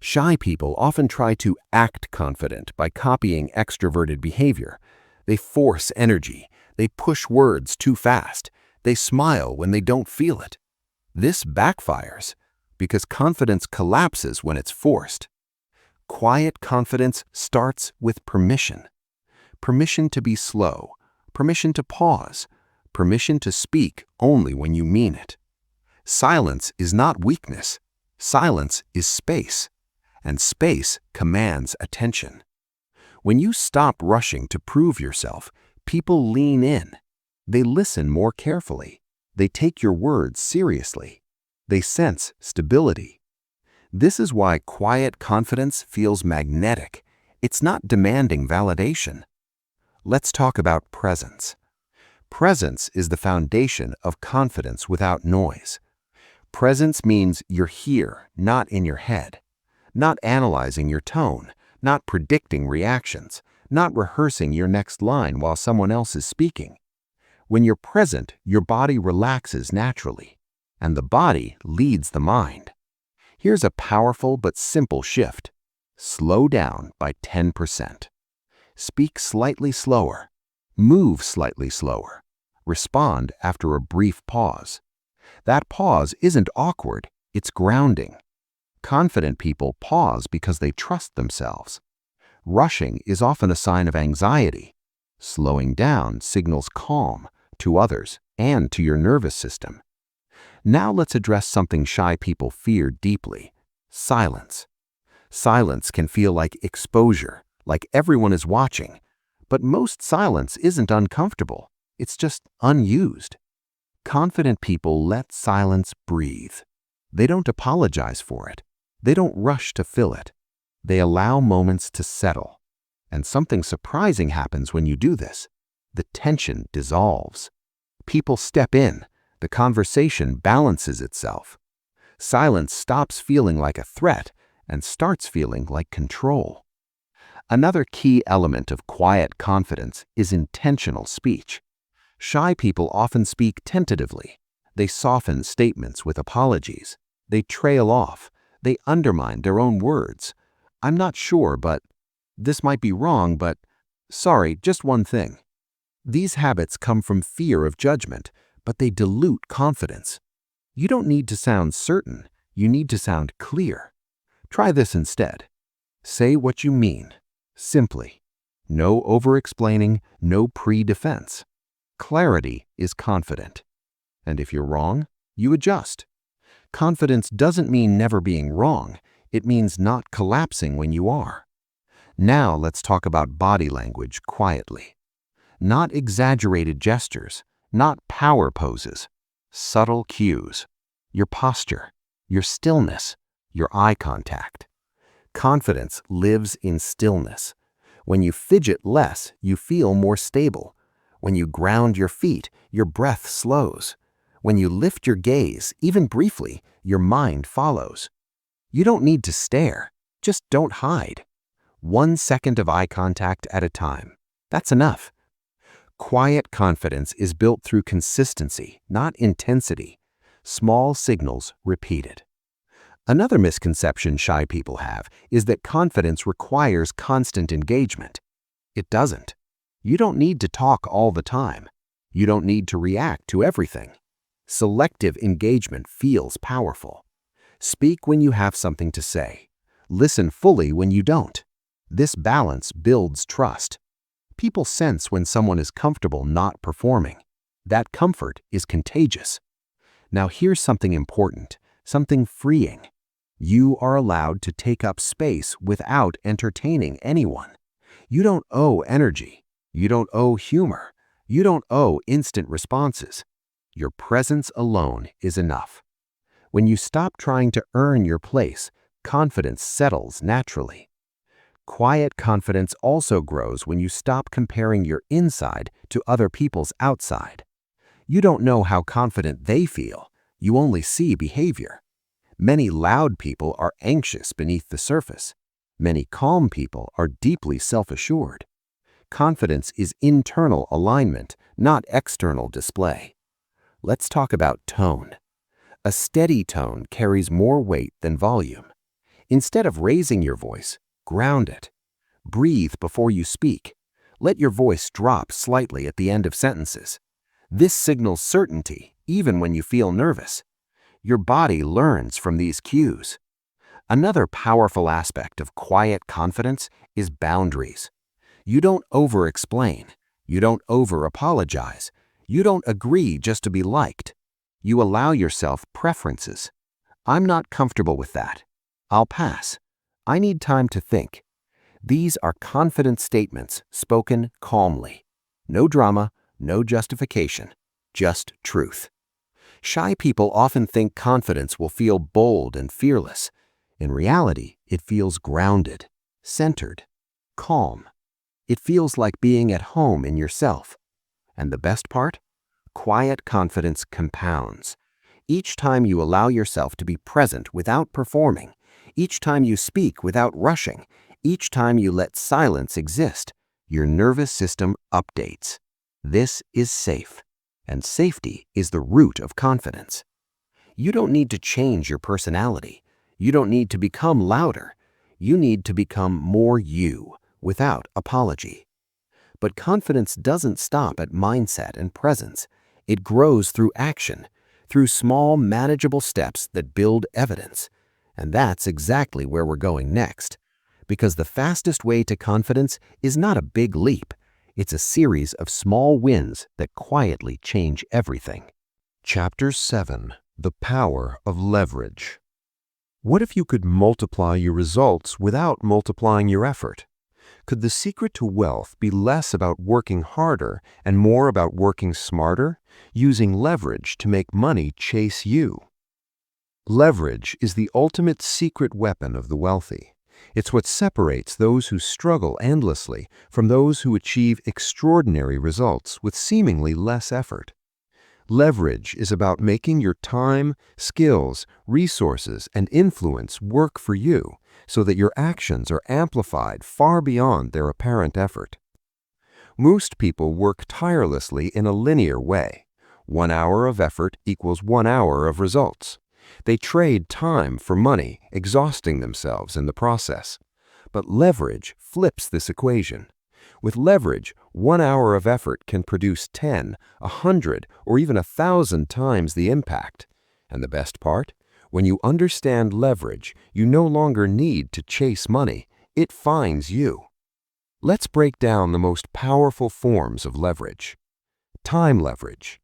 Shy people often try to act confident by copying extroverted behavior. They force energy, they push words too fast, they smile when they don't feel it. This backfires because confidence collapses when it's forced. Quiet confidence starts with permission. Permission to be slow, permission to pause, permission to speak only when you mean it. Silence is not weakness. Silence is space, and space commands attention. When you stop rushing to prove yourself, people lean in. They listen more carefully. They take your words seriously. They sense stability. This is why quiet confidence feels magnetic. It's not demanding validation. Let's talk about presence. Presence is the foundation of confidence without noise. Presence means you're here, not in your head, not analyzing your tone, not predicting reactions, not rehearsing your next line while someone else is speaking. When you're present, your body relaxes naturally, and the body leads the mind. Here's a powerful but simple shift. Slow down by 10%. Speak slightly slower. Move slightly slower. Respond after a brief pause. That pause isn't awkward, it's grounding. Confident people pause because they trust themselves. Rushing is often a sign of anxiety. Slowing down signals calm to others and to your nervous system. Now let's address something shy people fear deeply: silence. Silence can feel like exposure, like everyone is watching. But most silence isn't uncomfortable, it's just unused. Confident people let silence breathe. They don't apologize for it. They don't rush to fill it. They allow moments to settle. And something surprising happens when you do this. The tension dissolves. People step in. The conversation balances itself. Silence stops feeling like a threat and starts feeling like control. Another key element of quiet confidence is intentional speech. Shy people often speak tentatively. They soften statements with apologies. They trail off. They undermine their own words. I'm not sure, but this might be wrong, but sorry, just one thing. These habits come from fear of judgment, but they dilute confidence. You don't need to sound certain. You need to sound clear. Try this instead. Say what you mean, simply. No over-explaining, no pre-defense. Clarity is confident. And if you're wrong, you adjust. Confidence doesn't mean never being wrong. It means not collapsing when you are. Now let's talk about body language quietly. Not exaggerated gestures, not power poses. Subtle cues. Your posture, your stillness, your eye contact. Confidence lives in stillness. When you fidget less, you feel more stable. When you ground your feet, your breath slows. When you lift your gaze, even briefly, your mind follows. You don't need to stare, just don't hide. 1 second of eye contact at a time. That's enough. Quiet confidence is built through consistency, not intensity. Small signals repeated. Another misconception shy people have is that confidence requires constant engagement. It doesn't. You don't need to talk all the time. You don't need to react to everything. Selective engagement feels powerful. Speak when you have something to say. Listen fully when you don't. This balance builds trust. People sense when someone is comfortable not performing. That comfort is contagious. Now here's something important, something freeing. You are allowed to take up space without entertaining anyone. You don't owe energy. You don't owe humor. You don't owe instant responses. Your presence alone is enough. When you stop trying to earn your place, confidence settles naturally. Quiet confidence also grows when you stop comparing your inside to other people's outside. You don't know how confident they feel. You only see behavior. Many loud people are anxious beneath the surface. Many calm people are deeply self-assured. Confidence is internal alignment, not external display. Let's talk about tone. A steady tone carries more weight than volume. Instead of raising your voice, ground it. Breathe before you speak. Let your voice drop slightly at the end of sentences. This signals certainty, even when you feel nervous. Your body learns from these cues. Another powerful aspect of quiet confidence is boundaries. You don't over-explain. You don't over-apologize. You don't agree just to be liked. You allow yourself preferences. I'm not comfortable with that. I'll pass. I need time to think. These are confident statements spoken calmly. No drama, no justification, just truth. Shy people often think confidence will feel bold and fearless. In reality, it feels grounded, centered, calm. It feels like being at home in yourself. And the best part? Quiet confidence compounds. Each time you allow yourself to be present without performing, each time you speak without rushing, each time you let silence exist, your nervous system updates. This is safe, and safety is the root of confidence. You don't need to change your personality. You don't need to become louder. You need to become more you, without apology. But confidence doesn't stop at mindset and presence. It grows through action, through small, manageable steps that build evidence. And that's exactly where we're going next. Because the fastest way to confidence is not a big leap. It's a series of small wins that quietly change everything. Chapter 7. The Power of Leverage. What if you could multiply your results without multiplying your effort? Could the secret to wealth be less about working harder and more about working smarter, using leverage to make money chase you? Leverage is the ultimate secret weapon of the wealthy. It's what separates those who struggle endlessly from those who achieve extraordinary results with seemingly less effort. Leverage is about making your time, skills, resources, and influence work for you so that your actions are amplified far beyond their apparent effort. Most people work tirelessly in a linear way. 1 hour of effort equals 1 hour of results. They trade time for money, exhausting themselves in the process. But leverage flips this equation. With leverage, 1 hour of effort can produce 10, 100, or even 1,000 times the impact. And the best part? When you understand leverage, you no longer need to chase money. It finds you. Let's break down the most powerful forms of leverage. Time leverage.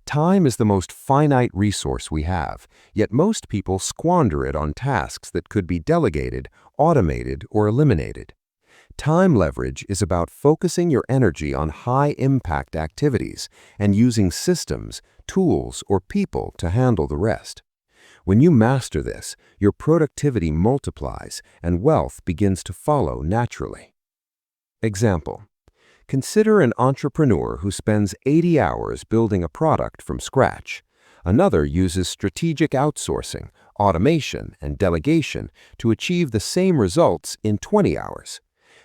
Time is the most finite resource we have, yet most people squander it on tasks that could be delegated, automated, or eliminated. Time leverage is about focusing your energy on high-impact activities and using systems, tools, or people to handle the rest. When you master this, your productivity multiplies and wealth begins to follow naturally. Example: consider an entrepreneur who spends 80 hours building a product from scratch. Another uses strategic outsourcing, automation, and delegation to achieve the same results in 20 hours.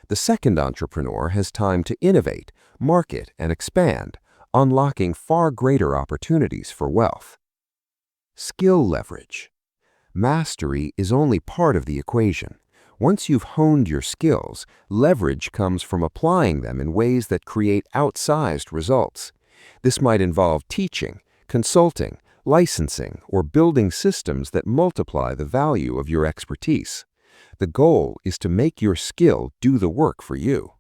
The second entrepreneur has time to innovate, market, and expand, unlocking far greater opportunities for wealth. Skill leverage. Mastery is only part of the equation. Once you've honed your skills, leverage comes from applying them in ways that create outsized results. This might involve teaching, consulting, licensing, or building systems that multiply the value of your expertise. The goal is to make your skill do the work for you.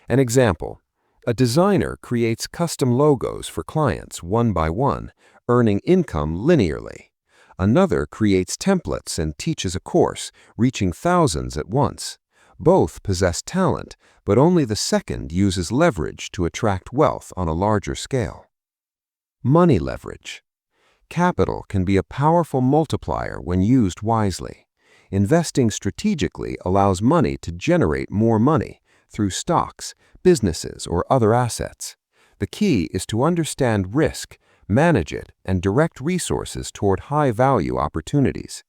An example: a designer creates custom logos for clients one by one, earning income linearly. Another creates templates and teaches a course, reaching thousands at once. Both possess talent, but only the second uses leverage to attract wealth on a larger scale. Money leverage. Capital can be a powerful multiplier when used wisely. Investing strategically allows money to generate more money through stocks, businesses, or other assets. The key is to understand risk, manage it, and direct resources toward high-value opportunities.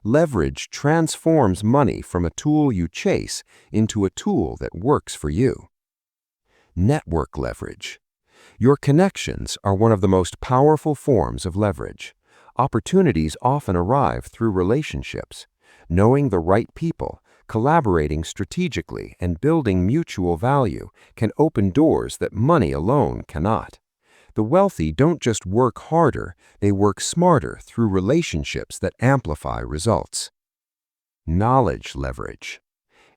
Leverage transforms money from a tool you chase into a tool that works for you. Network leverage. Your connections are one of the most powerful forms of leverage. Opportunities often arrive through relationships. Knowing the right people, collaborating strategically, and building mutual value can open doors that money alone cannot. The wealthy don't just work harder, they work smarter through relationships that amplify results. Knowledge leverage.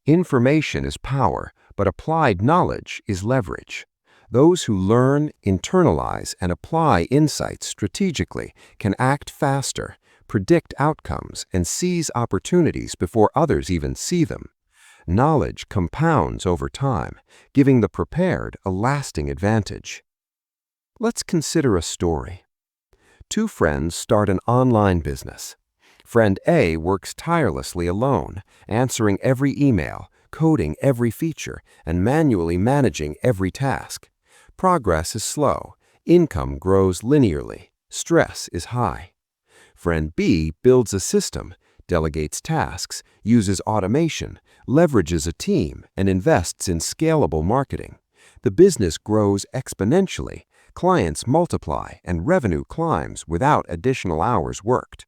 Information is power, but applied knowledge is leverage. Those who learn, internalize, and apply insights strategically can act faster, predict outcomes, and seize opportunities before others even see them. Knowledge compounds over time, giving the prepared a lasting advantage. Let's consider a story. Two friends start an online business. Friend A works tirelessly alone, answering every email, coding every feature, and manually managing every task. Progress is slow, income grows linearly, stress is high. Friend B builds a system, delegates tasks, uses automation, leverages a team, and invests in scalable marketing. The business grows exponentially, clients multiply, and revenue climbs without additional hours worked.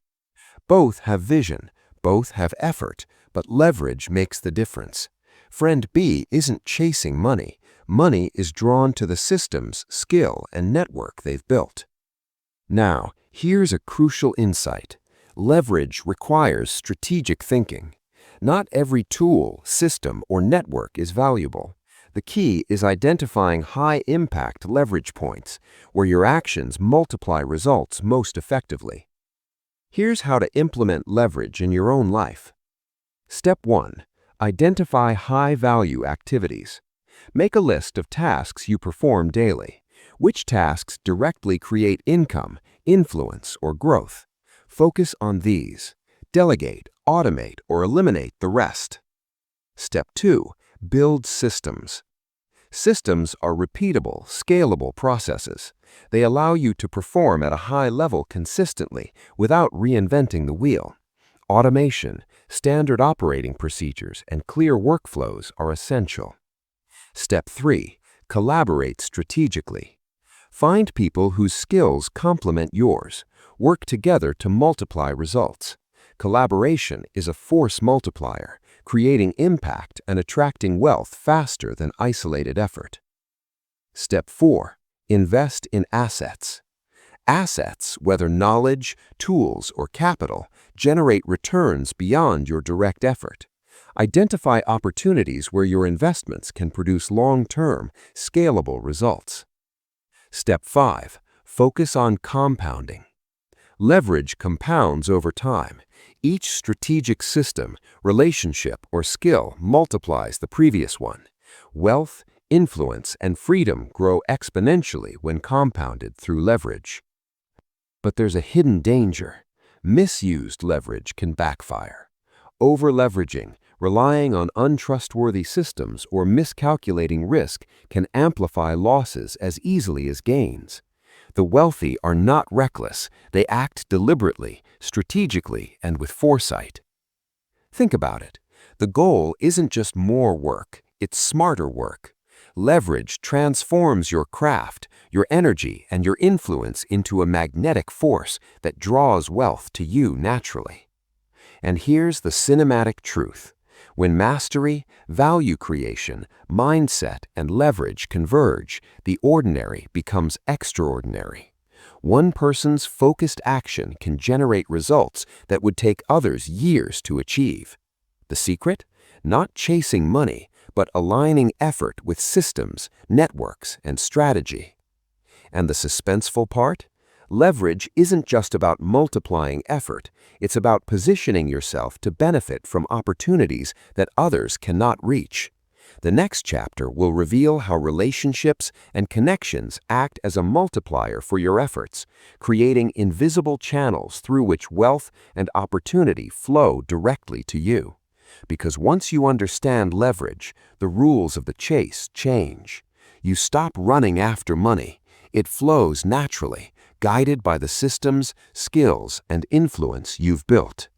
Both have vision, both have effort, but leverage makes the difference. Friend B isn't chasing money. Money is drawn to the systems, skill, and network they've built. Now, here's a crucial insight. Leverage requires strategic thinking. Not every tool, system, or network is valuable. The key is identifying high-impact leverage points, where your actions multiply results most effectively. Here's how to implement leverage in your own life. Step 1. Identify high-value activities. Make a list of tasks you perform daily. Which tasks directly create income, influence, or growth? Focus on these. Delegate, automate, or eliminate the rest. Step 2. Build systems. Systems are repeatable, scalable processes. They allow you to perform at a high level consistently without reinventing the wheel. Automation, standard operating procedures, and clear workflows are essential. Step 3. Collaborate strategically. Find people whose skills complement yours. Work together to multiply results. Collaboration is a force multiplier, creating impact and attracting wealth faster than isolated effort. Step 4. Invest in assets. Assets, whether knowledge, tools, or capital, generate returns beyond your direct effort. Identify opportunities where your investments can produce long-term, scalable results. Step 5. Focus on compounding. Leverage compounds over time. Each strategic system, relationship, or skill multiplies the previous one. Wealth, influence, and freedom grow exponentially when compounded through leverage. But there's a hidden danger. Misused leverage can backfire. Over-leveraging, relying on untrustworthy systems, or miscalculating risk can amplify losses as easily as gains. The wealthy are not reckless. They act deliberately, strategically, and with foresight. Think about it. The goal isn't just more work, it's smarter work. Leverage transforms your craft, your energy, and your influence into a magnetic force that draws wealth to you naturally. And here's the cinematic truth. When mastery, value creation, mindset, and leverage converge, the ordinary becomes extraordinary. One person's focused action can generate results that would take others years to achieve. The secret? Not chasing money, but aligning effort with systems, networks, and strategy. And the suspenseful part? Leverage isn't just about multiplying effort, it's about positioning yourself to benefit from opportunities that others cannot reach. The next chapter will reveal how relationships and connections act as a multiplier for your efforts, creating invisible channels through which wealth and opportunity flow directly to you. Because once you understand leverage, the rules of the chase change. You stop running after money. It flows naturally, guided by the systems, skills, and influence you've built.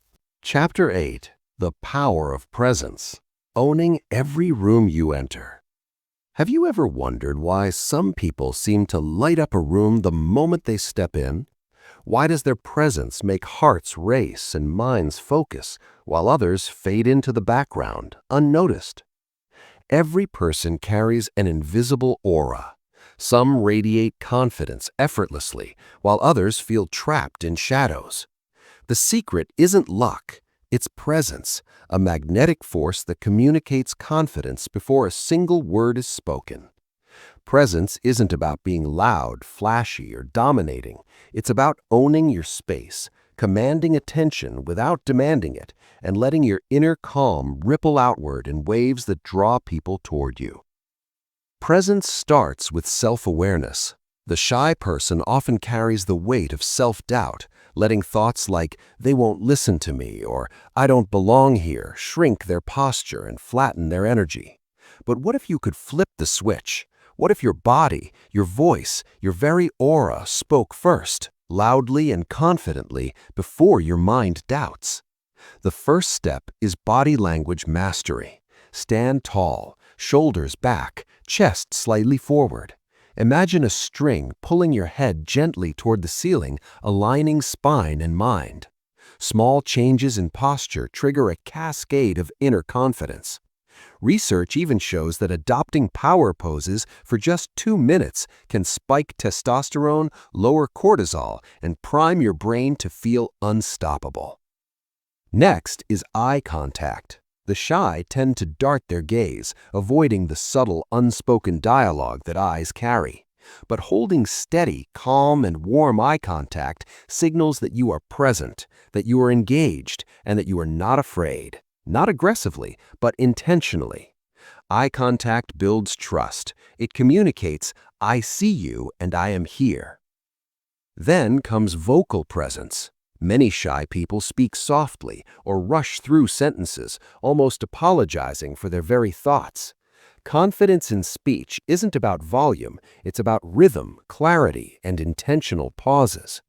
Chapter 8. The Power of Presence. Owning every room you enter. Have you ever wondered why some people seem to light up a room the moment they step in? Why does their presence make hearts race and minds focus, while others fade into the background, unnoticed? Every person carries an invisible aura, Some radiate confidence effortlessly, while others feel trapped in shadows. The secret isn't luck, it's presence, a magnetic force that communicates confidence before a single word is spoken. Presence isn't about being loud, flashy, or dominating. It's about owning your space, commanding attention without demanding it, and letting your inner calm ripple outward in waves that draw people toward you. Presence starts with self-awareness. The shy person often carries the weight of self-doubt, letting thoughts like, "they won't listen to me," or "I don't belong here," shrink their posture and flatten their energy. But what if you could flip the switch? What if your body, your voice, your very aura spoke first, loudly and confidently, before your mind doubts? The first step is body language mastery. Stand tall, shoulders back, chest slightly forward. Imagine a string pulling your head gently toward the ceiling, aligning spine and mind. Small changes in posture trigger a cascade of inner confidence. Research even shows that adopting power poses for just 2 minutes can spike testosterone, lower cortisol, and prime your brain to feel unstoppable. Next is eye contact. The shy tend to dart their gaze, avoiding the subtle, unspoken dialogue that eyes carry. But holding steady, calm, and warm eye contact signals that you are present, that you are engaged, and that you are not afraid. Not aggressively, but intentionally. Eye contact builds trust. It communicates, "I see you and I am here." Then comes vocal presence. Many shy people speak softly or rush through sentences, almost apologizing for their very thoughts. Confidence in speech isn't about volume, it's about rhythm, clarity, and intentional pauses.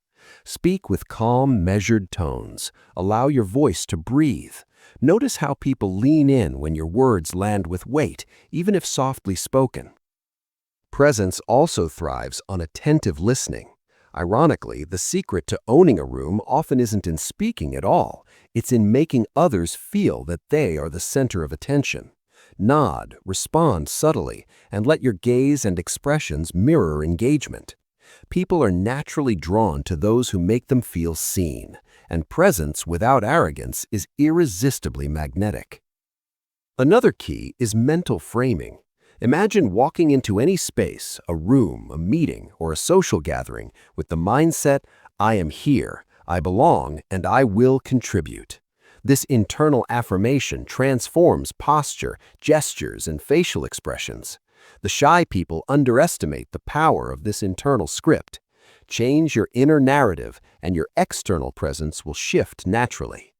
Speak with calm, measured tones. Allow your voice to breathe. Notice how people lean in when your words land with weight, even if softly spoken. Presence also thrives on attentive listening. Ironically, the secret to owning a room often isn't in speaking at all. It's in making others feel that they are the center of attention. Nod, respond subtly, and let your gaze and expressions mirror engagement. People are naturally drawn to those who make them feel seen, and presence without arrogance is irresistibly magnetic. Another key is mental framing. Imagine walking into any space, a room, a meeting, or a social gathering with the mindset, "I am here, I belong, and I will contribute." This internal affirmation transforms posture, gestures, and facial expressions. The shy people underestimate the power of this internal script. Change your inner narrative, and your external presence will shift naturally.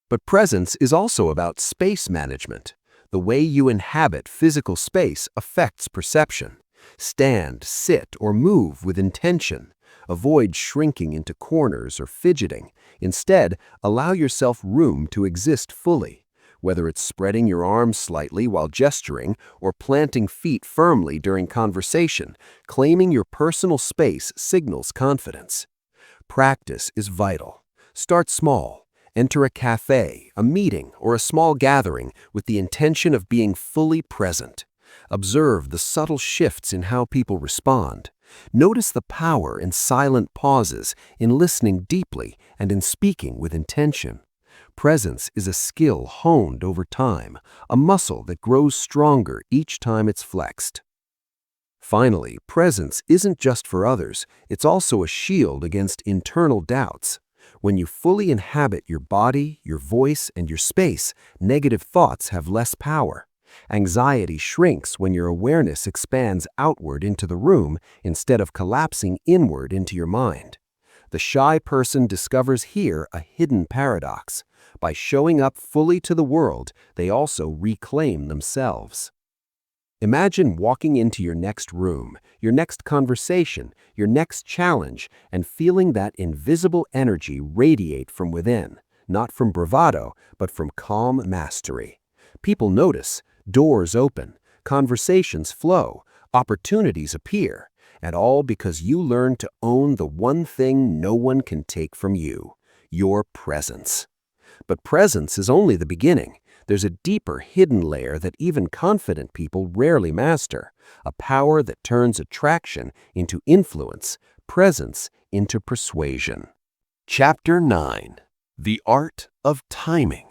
But presence is also about space management. The way you inhabit physical space affects perception. Stand, sit, or move with intention. Avoid shrinking into corners or fidgeting. Instead, allow yourself room to exist fully. Whether it's spreading your arms slightly while gesturing or planting feet firmly during conversation, claiming your personal space signals confidence. Practice is vital. Start small. Enter a cafe, a meeting, or a small gathering with the intention of being fully present. Observe the subtle shifts in how people respond. Notice the power in silent pauses, in listening deeply, and in speaking with intention. Presence is a skill honed over time, a muscle that grows stronger each time it's flexed. Finally, presence isn't just for others, it's also a shield against internal doubts. When you fully inhabit your body, your voice, and your space, negative thoughts have less power. Anxiety shrinks when your awareness expands outward into the room instead of collapsing inward into your mind. The shy person discovers here a hidden paradox. By showing up fully to the world, they also reclaim themselves. Imagine walking into your next room, your next conversation, your next challenge, and feeling that invisible energy radiate from within, not from bravado, but from calm mastery. People notice, doors open, conversations flow, opportunities appear, and all because you learn to own the one thing no one can take from you, your presence. But presence is only the beginning. there's a deeper hidden layer that even confident people rarely master, a power that turns attraction into influence, presence into persuasion. Chapter 9. The Art of Timing.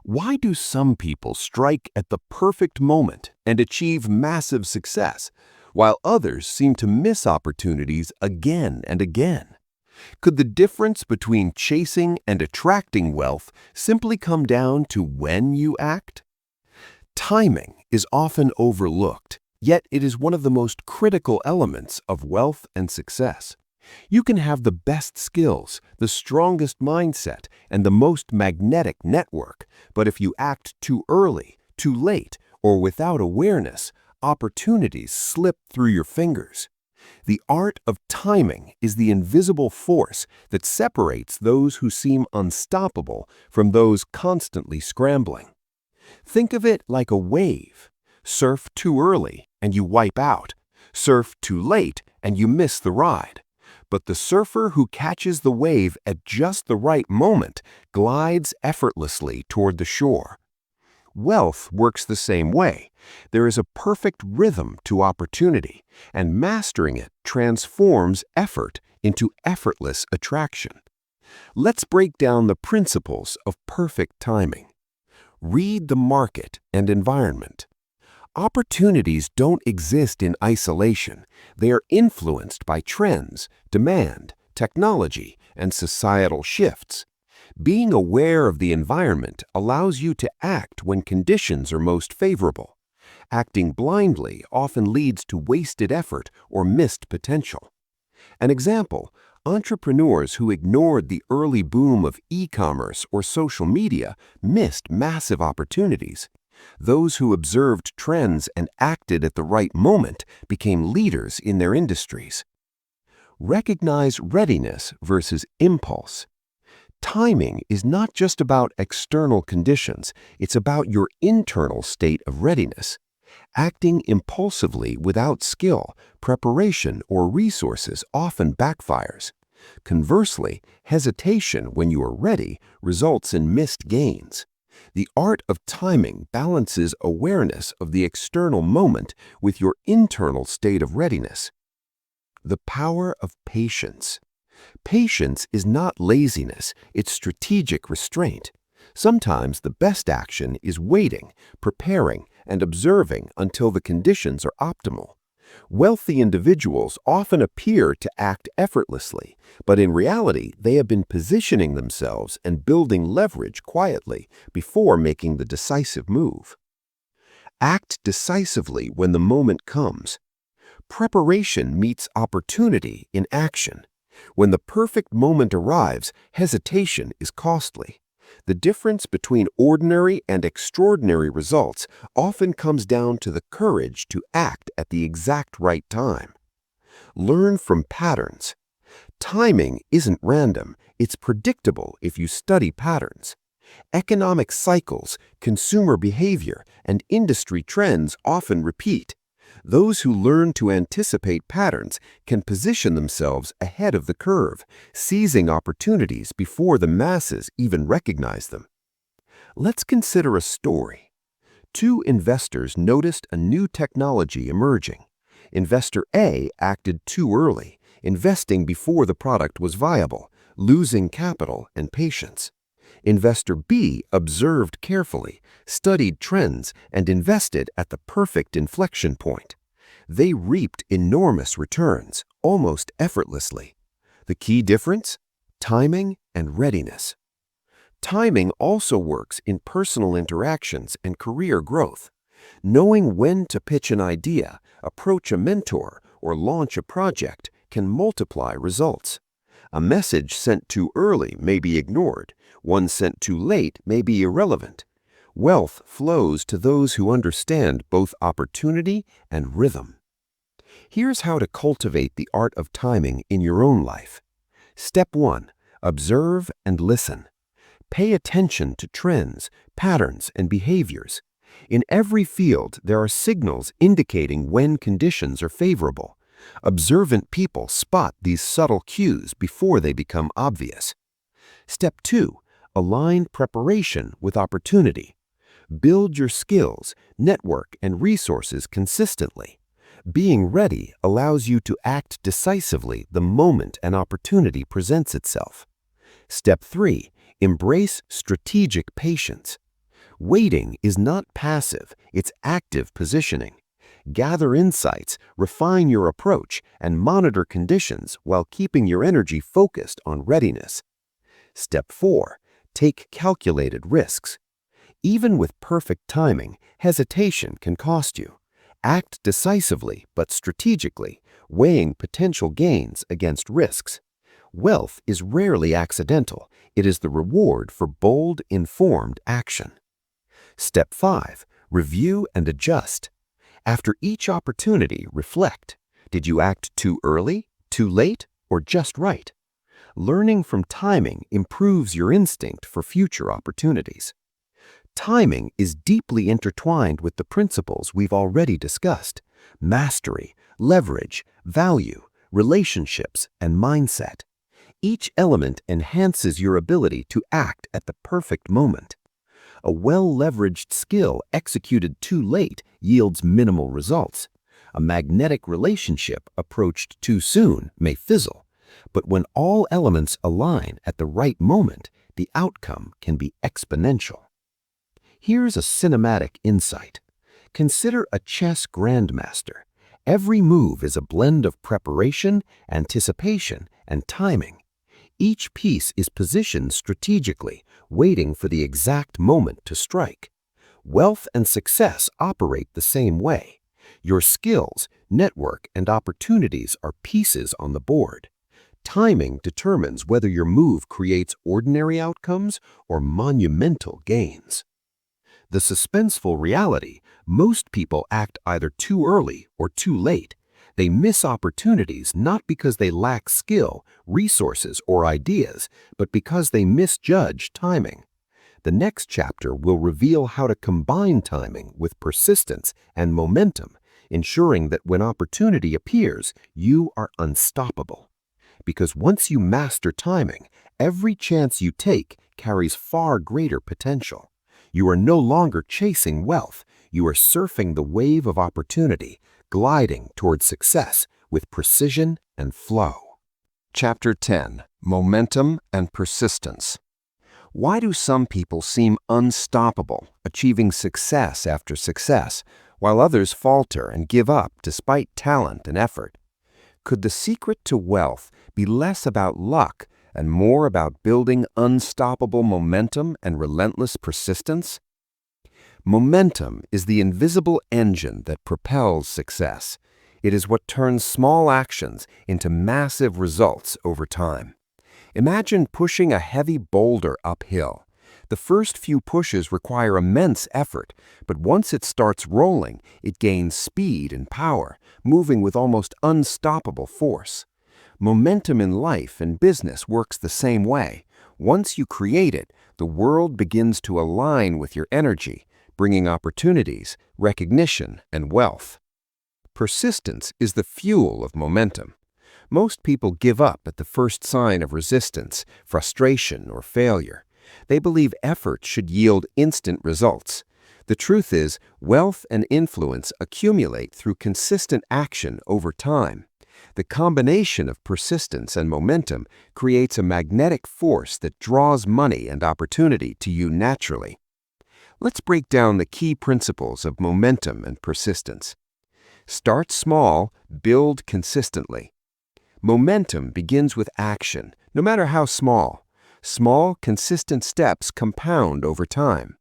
Why do some people strike at the perfect moment and achieve massive success, while others seem to miss opportunities again and again? Could the difference between chasing and attracting wealth simply come down to when you act? Timing is often overlooked, yet it is one of the most critical elements of wealth and success. You can have the best skills, the strongest mindset, and the most magnetic network, but if you act too early, too late, or without awareness, opportunities slip through your fingers. The art of timing is the invisible force that separates those who seem unstoppable from those constantly scrambling. Think of it like a wave. Surf too early and you wipe out. Surf too late and you miss the ride. But the surfer who catches the wave at just the right moment glides effortlessly toward the shore. Wealth works the same way. There is a perfect rhythm to opportunity, and mastering it transforms effort into effortless attraction. Let's break down the principles of perfect timing. Read the market and environment. Opportunities don't exist in isolation. They are influenced by trends, demand, technology, and societal shifts. Being aware of the environment allows you to act when conditions are most favorable. Acting blindly often leads to wasted effort or missed potential. An example, entrepreneurs who ignored the early boom of e-commerce or social media missed massive opportunities. Those who observed trends and acted at the right moment became leaders in their industries. Recognize readiness versus impulse. Timing is not just about external conditions, it's about your internal state of readiness. Acting impulsively without skill, preparation, or resources often backfires. Conversely, hesitation when you are ready results in missed gains. The art of timing balances awareness of the external moment with your internal state of readiness. The power of patience. Patience is not laziness, it's strategic restraint. Sometimes the best action is waiting, preparing, and observing until the conditions are optimal. Wealthy individuals often appear to act effortlessly, but in reality, they have been positioning themselves and building leverage quietly before making the decisive move. Act decisively when the moment comes. Preparation meets opportunity in action. When the perfect moment arrives, hesitation is costly. The difference between ordinary and extraordinary results often comes down to the courage to act at the exact right time. Learn from patterns. Timing isn't random, it's predictable if you study patterns. Economic cycles, consumer behavior, and industry trends often repeat. Those who learn to anticipate patterns can position themselves ahead of the curve, seizing opportunities before the masses even recognize them. Let's consider a story. Two investors noticed a new technology emerging. Investor A acted too early, investing before the product was viable, losing capital and patience. Investor B observed carefully, studied trends, and invested at the perfect inflection point. They reaped enormous returns, almost effortlessly. The key difference? Timing and readiness. Timing also works in personal interactions and career growth. Knowing when to pitch an idea, approach a mentor, or launch a project can multiply results. A message sent too early may be ignored. One sent too late may be irrelevant. Wealth flows to those who understand both opportunity and rhythm. Here's how to cultivate the art of timing in your own life. Step 1. Observe and listen. Pay attention to trends, patterns, and behaviors. In every field, there are signals indicating when conditions are favorable. Observant people spot these subtle cues before they become obvious. Step 2. Align preparation with opportunity. Build your skills, network, and resources consistently. Being ready allows you to act decisively the moment an opportunity presents itself. Step 3. Embrace strategic patience. Waiting is not passive, it's active positioning. Gather insights, refine your approach, and monitor conditions while keeping your energy focused on readiness. Step 4. Take calculated risks. Even with perfect timing, hesitation can cost you. Act decisively but strategically, weighing potential gains against risks. Wealth is rarely accidental. It is the reward for bold, informed action. Step 5. Review and adjust. After each opportunity, reflect. Did you act too early, too late, or just right? Learning from timing improves your instinct for future opportunities. Timing is deeply intertwined with the principles we've already discussed: mastery, leverage, value, relationships, and mindset. Each element enhances your ability to act at the perfect moment. A well-leveraged skill executed too late yields minimal results. A magnetic relationship approached too soon may fizzle. But when all elements align at the right moment, the outcome can be exponential. Here's a cinematic insight. Consider a chess grandmaster. Every move is a blend of preparation, anticipation, and timing. Each piece is positioned strategically, waiting for the exact moment to strike. Wealth and success operate the same way. Your skills, network, and opportunities are pieces on the board. Timing determines whether your move creates ordinary outcomes or monumental gains. The suspenseful reality: most people act either too early or too late. They miss opportunities not because they lack skill, resources, or ideas, but because they misjudge timing. The next chapter will reveal how to combine timing with persistence and momentum, ensuring that when opportunity appears, you are unstoppable. Because once you master timing, every chance you take carries far greater potential. You are no longer chasing wealth. You are surfing the wave of opportunity, gliding toward success with precision and flow. Chapter 10. Momentum and Persistence. Why do some people seem unstoppable, achieving success after success, while others falter and give up despite talent and effort? Could the secret to wealth be less about luck and more about building unstoppable momentum and relentless persistence? Momentum is the invisible engine that propels success. It is what turns small actions into massive results over time. Imagine pushing a heavy boulder uphill. The first few pushes require immense effort, but once it starts rolling, it gains speed and power, moving with almost unstoppable force. Momentum in life and business works the same way. Once you create it, the world begins to align with your energy, bringing opportunities, recognition, and wealth. Persistence is the fuel of momentum. Most people give up at the first sign of resistance, frustration, or failure. They believe effort should yield instant results. The truth is, wealth and influence accumulate through consistent action over time. The combination of persistence and momentum creates a magnetic force that draws money and opportunity to you naturally. Let's break down the key principles of momentum and persistence. Start small, build consistently. Momentum begins with action, no matter how small. Small, consistent steps compound over time.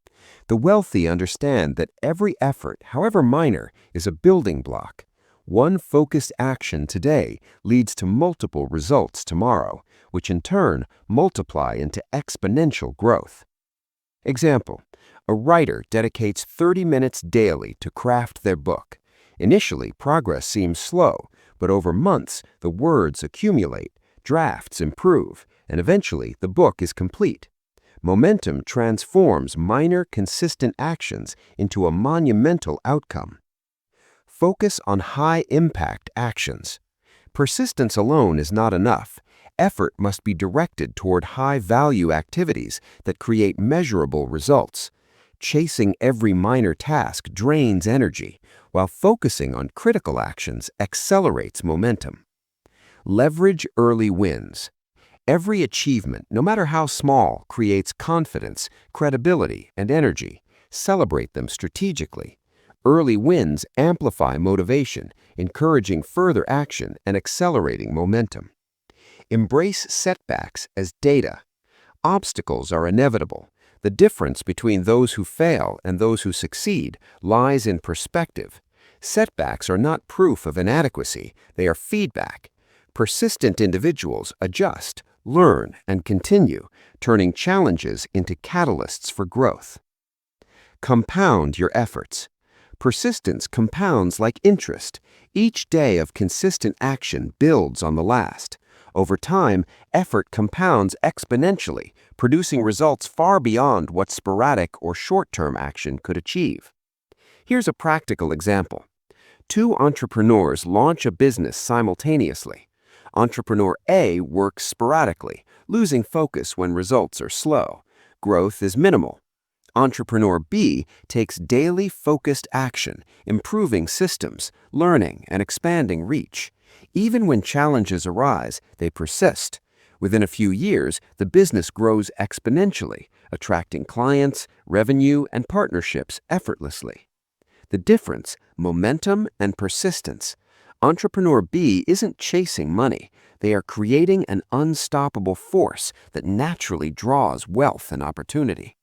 The wealthy understand that every effort, however minor, is a building block. One focused action today leads to multiple results tomorrow, which in turn multiply into exponential growth. Example: a writer dedicates 30 minutes daily to craft their book. Initially, progress seems slow, but over months, the words accumulate, drafts improve, and eventually the book is complete. Momentum transforms minor, consistent actions into a monumental outcome. Focus on high-impact actions. Persistence alone is not enough. Effort must be directed toward high-value activities that create measurable results. Chasing every minor task drains energy, while focusing on critical actions accelerates momentum. Leverage early wins. Every achievement, no matter how small, creates confidence, credibility, and energy. Celebrate them strategically. Early wins amplify motivation, encouraging further action and accelerating momentum. Embrace setbacks as data. Obstacles are inevitable. The difference between those who fail and those who succeed lies in perspective. Setbacks are not proof of inadequacy, they are feedback. Persistent individuals adjust, learn, and continue, turning challenges into catalysts for growth. Compound your efforts. Persistence compounds like interest. Each day of consistent action builds on the last. Over time, effort compounds exponentially, producing results far beyond what sporadic or short-term action could achieve. Here's a practical example. Two entrepreneurs launch a business simultaneously. Entrepreneur A works sporadically, losing focus when results are slow. Growth is minimal. Entrepreneur B takes daily focused action, improving systems, learning, and expanding reach. Even when challenges arise, they persist. Within a few years, the business grows exponentially, attracting clients, revenue, and partnerships effortlessly. The difference, momentum and persistence. Entrepreneur B isn't chasing money. They are creating an unstoppable force that naturally draws wealth and opportunity.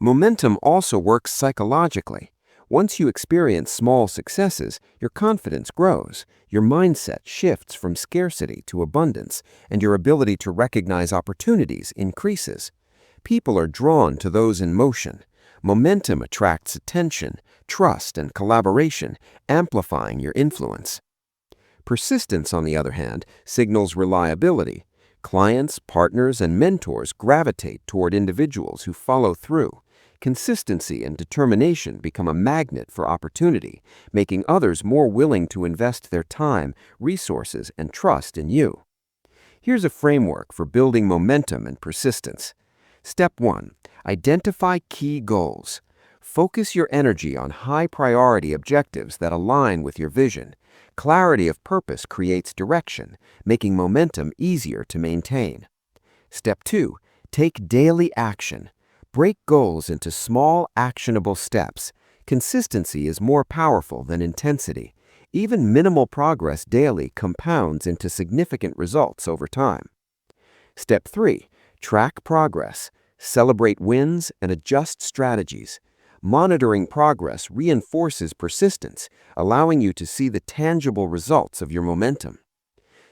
Momentum also works psychologically. Once you experience small successes, your confidence grows, your mindset shifts from scarcity to abundance, and your ability to recognize opportunities increases. People are drawn to those in motion. Momentum attracts attention, trust, and collaboration, amplifying your influence. Persistence, on the other hand, signals reliability. Clients, partners, and mentors gravitate toward individuals who follow through. Consistency and determination become a magnet for opportunity, making others more willing to invest their time, resources, and trust in you. Here's a framework for building momentum and persistence. Step 1. Identify key goals. Focus your energy on high-priority objectives that align with your vision. Clarity of purpose creates direction, making momentum easier to maintain. Step 2. Take daily action. Break goals into small, actionable steps. Consistency is more powerful than intensity. Even minimal progress daily compounds into significant results over time. Step 3. Track progress. Celebrate wins and adjust strategies. Monitoring progress reinforces persistence, allowing you to see the tangible results of your momentum.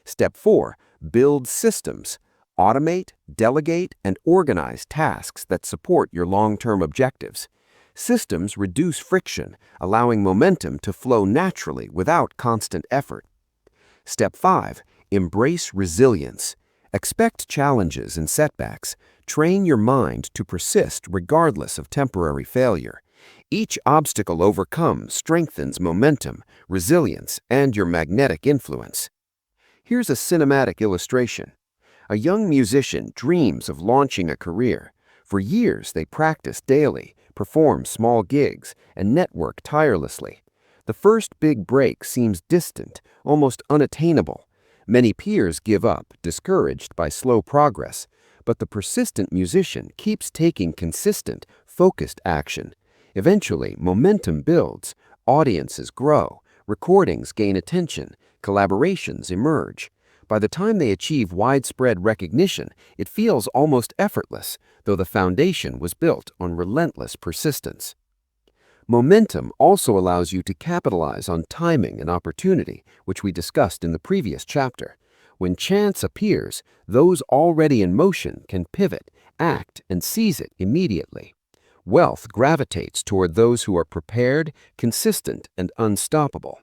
Step 4. Build systems. Automate, delegate, and organize tasks that support your long-term objectives. Systems reduce friction, allowing momentum to flow naturally without constant effort. Step 5. Embrace resilience. Expect challenges and setbacks. Train your mind to persist regardless of temporary failure. Each obstacle overcome strengthens momentum, resilience, and your magnetic influence. Here's a cinematic illustration. A young musician dreams of launching a career. For years, they practice daily, perform small gigs, and network tirelessly. The first big break seems distant, almost unattainable. Many peers give up, discouraged by slow progress. But the persistent musician keeps taking consistent, focused action. Eventually, momentum builds, audiences grow, recordings gain attention, collaborations emerge. By the time they achieve widespread recognition, it feels almost effortless, though the foundation was built on relentless persistence. Momentum also allows you to capitalize on timing and opportunity, which we discussed in the previous chapter. When chance appears, those already in motion can pivot, act, and seize it immediately. Wealth gravitates toward those who are prepared, consistent, and unstoppable.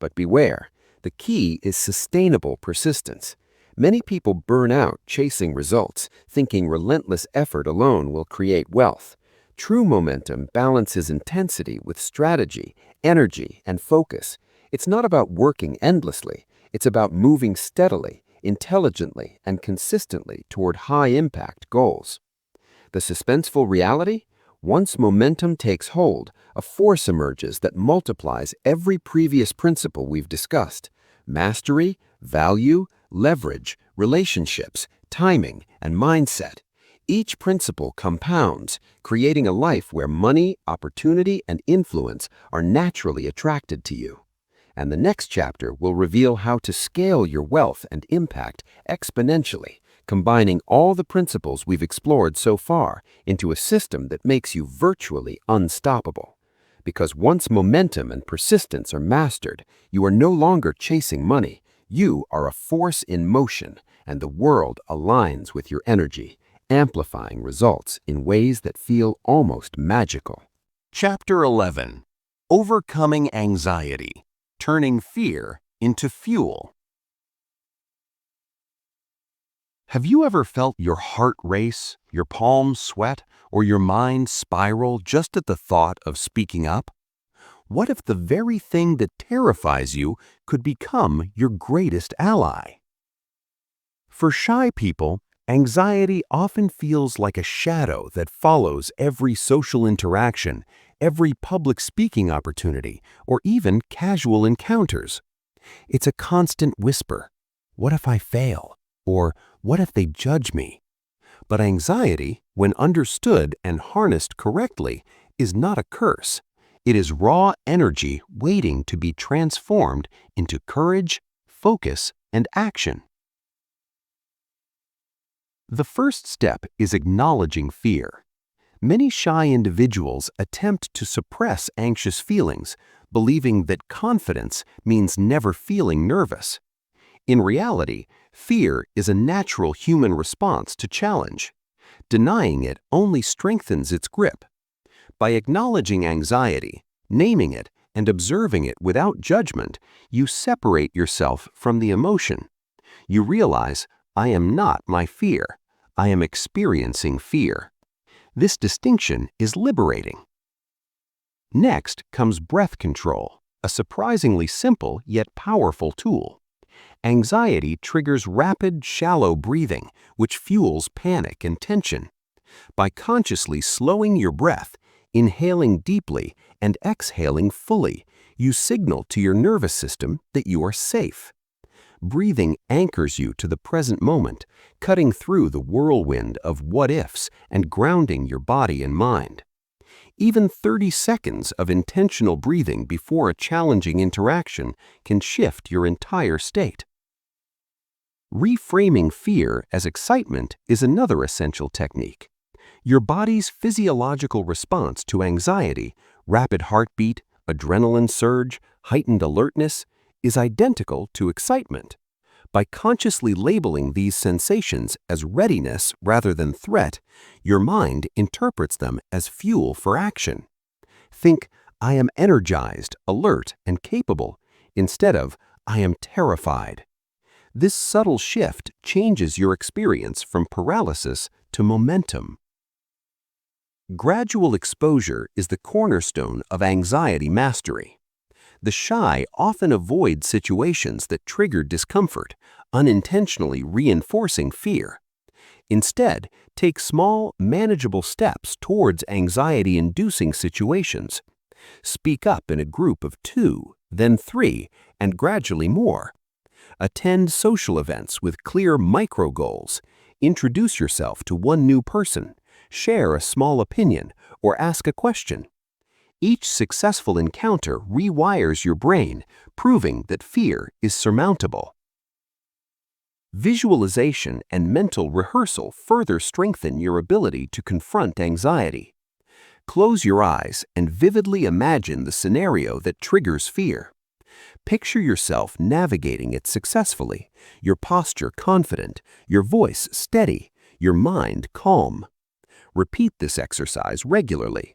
But beware. The key is sustainable persistence. Many people burn out chasing results, thinking relentless effort alone will create wealth. True momentum balances intensity with strategy, energy, and focus. It's not about working endlessly. It's about moving steadily, intelligently, and consistently toward high-impact goals. The suspenseful reality? Once momentum takes hold, a force emerges that multiplies every previous principle we've discussed: mastery, value, leverage, relationships, timing, and mindset. Each principle compounds, creating a life where money, opportunity, and influence are naturally attracted to you. And the next chapter will reveal how to scale your wealth and impact exponentially, combining all the principles we've explored so far into a system that makes you virtually unstoppable. Because once momentum and persistence are mastered, you are no longer chasing money. You are a force in motion, and the world aligns with your energy, amplifying results in ways that feel almost magical. Chapter 11. Overcoming Anxiety. Turning Fear into Fuel. Have you ever felt your heart race, your palms sweat, or your mind spiral just at the thought of speaking up? What if the very thing that terrifies you could become your greatest ally? For shy people, anxiety often feels like a shadow that follows every social interaction, every public speaking opportunity, or even casual encounters. It's a constant whisper. What if I fail? Or what if they judge me? But anxiety, when understood and harnessed correctly, is not a curse. It is raw energy waiting to be transformed into courage, focus, and action. The first step is acknowledging fear. Many shy individuals attempt to suppress anxious feelings, believing that confidence means never feeling nervous. In reality, fear is a natural human response to challenge. Denying it only strengthens its grip. By acknowledging anxiety, naming it, and observing it without judgment, you separate yourself from the emotion. You realize, I am not my fear. I am experiencing fear. This distinction is liberating. Next comes breath control, a surprisingly simple yet powerful tool. Anxiety triggers rapid, shallow breathing, which fuels panic and tension. By consciously slowing your breath, inhaling deeply, and exhaling fully, you signal to your nervous system that you are safe. Breathing anchors you to the present moment, cutting through the whirlwind of what-ifs and grounding your body and mind. Even 30 seconds of intentional breathing before a challenging interaction can shift your entire state. Reframing fear as excitement is another essential technique. Your body's physiological response to anxiety, rapid heartbeat, adrenaline surge, heightened alertness, is identical to excitement. By consciously labeling these sensations as readiness rather than threat, your mind interprets them as fuel for action. Think, I am energized, alert, and capable, instead of, I am terrified. This subtle shift changes your experience from paralysis to momentum. Gradual exposure is the cornerstone of anxiety mastery. The shy often avoid situations that trigger discomfort, unintentionally reinforcing fear. Instead, take small, manageable steps towards anxiety-inducing situations. Speak up in a group of 2, then 3, and gradually more. Attend social events with clear micro-goals. Introduce yourself to one new person. Share a small opinion, or ask a question. Each successful encounter rewires your brain, proving that fear is surmountable. Visualization and mental rehearsal further strengthen your ability to confront anxiety. Close your eyes and vividly imagine the scenario that triggers fear. Picture yourself navigating it successfully, your posture confident, your voice steady, your mind calm. Repeat this exercise regularly.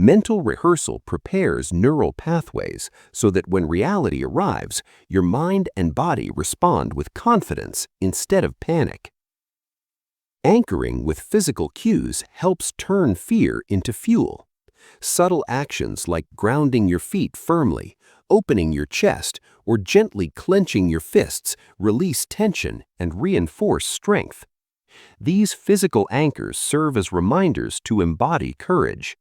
Mental rehearsal prepares neural pathways so that when reality arrives, your mind and body respond with confidence instead of panic. Anchoring with physical cues helps turn fear into fuel. Subtle actions like grounding your feet firmly, opening your chest, or gently clenching your fists release tension and reinforce strength. These physical anchors serve as reminders to embody courage.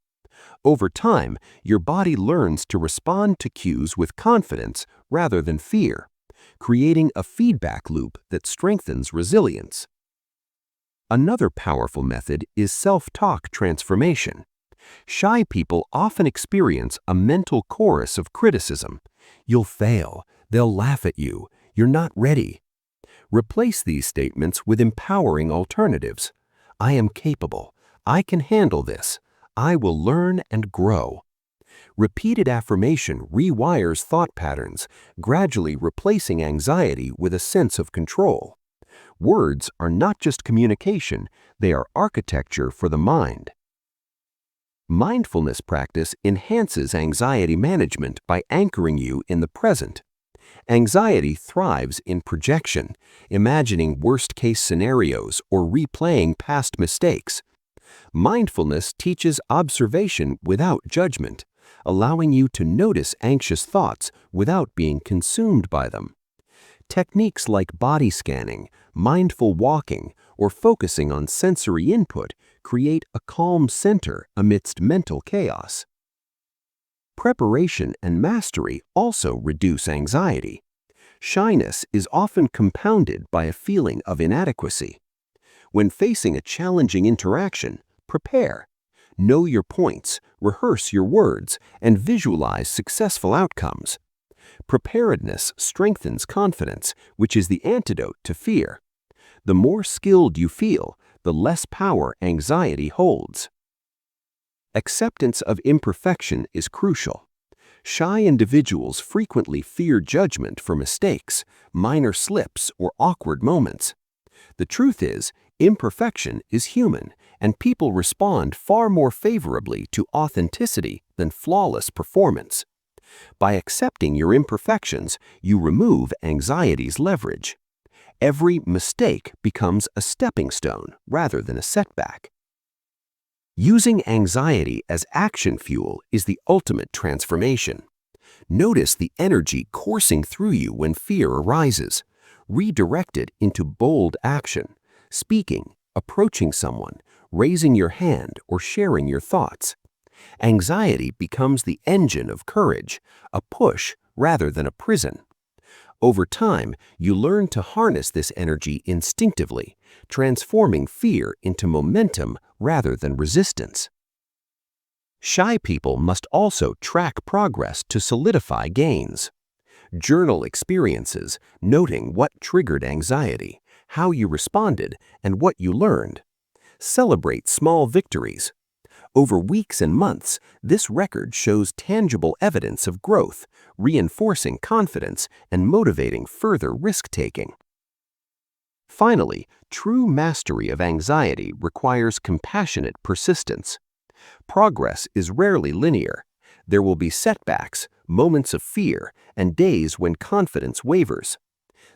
Over time, your body learns to respond to cues with confidence rather than fear, creating a feedback loop that strengthens resilience. Another powerful method is self-talk transformation. Shy people often experience a mental chorus of criticism. You'll fail. They'll laugh at you. You're not ready. Replace these statements with empowering alternatives. I am capable. I can handle this. I will learn and grow. Repeated affirmation rewires thought patterns, gradually replacing anxiety with a sense of control. Words are not just communication, they are architecture for the mind. Mindfulness practice enhances anxiety management by anchoring you in the present. Anxiety thrives in projection, imagining worst-case scenarios or replaying past mistakes. Mindfulness teaches observation without judgment, allowing you to notice anxious thoughts without being consumed by them. Techniques like body scanning, mindful walking, or focusing on sensory input create a calm center amidst mental chaos. Preparation and mastery also reduce anxiety. Shyness is often compounded by a feeling of inadequacy. When facing a challenging interaction, prepare. Know your points, rehearse your words, and visualize successful outcomes. Preparedness strengthens confidence, which is the antidote to fear. The more skilled you feel, the less power anxiety holds. Acceptance of imperfection is crucial. Shy individuals frequently fear judgment for mistakes, minor slips, or awkward moments. The truth is, imperfection is human, and people respond far more favorably to authenticity than flawless performance. By accepting your imperfections, you remove anxiety's leverage. Every mistake becomes a stepping stone rather than a setback. Using anxiety as action fuel is the ultimate transformation. Notice the energy coursing through you when fear arises. Redirect it into bold action, speaking, approaching someone, raising your hand, or sharing your thoughts. Anxiety becomes the engine of courage, a push rather than a prison. Over time, you learn to harness this energy instinctively, transforming fear into momentum rather than resistance. Shy people must also track progress to solidify gains. Journal experiences, noting what triggered anxiety, how you responded, and what you learned. Celebrate small victories. Over weeks and months, this record shows tangible evidence of growth, reinforcing confidence and motivating further risk-taking. Finally, true mastery of anxiety requires compassionate persistence. Progress is rarely linear. There will be setbacks, moments of fear, and days when confidence wavers.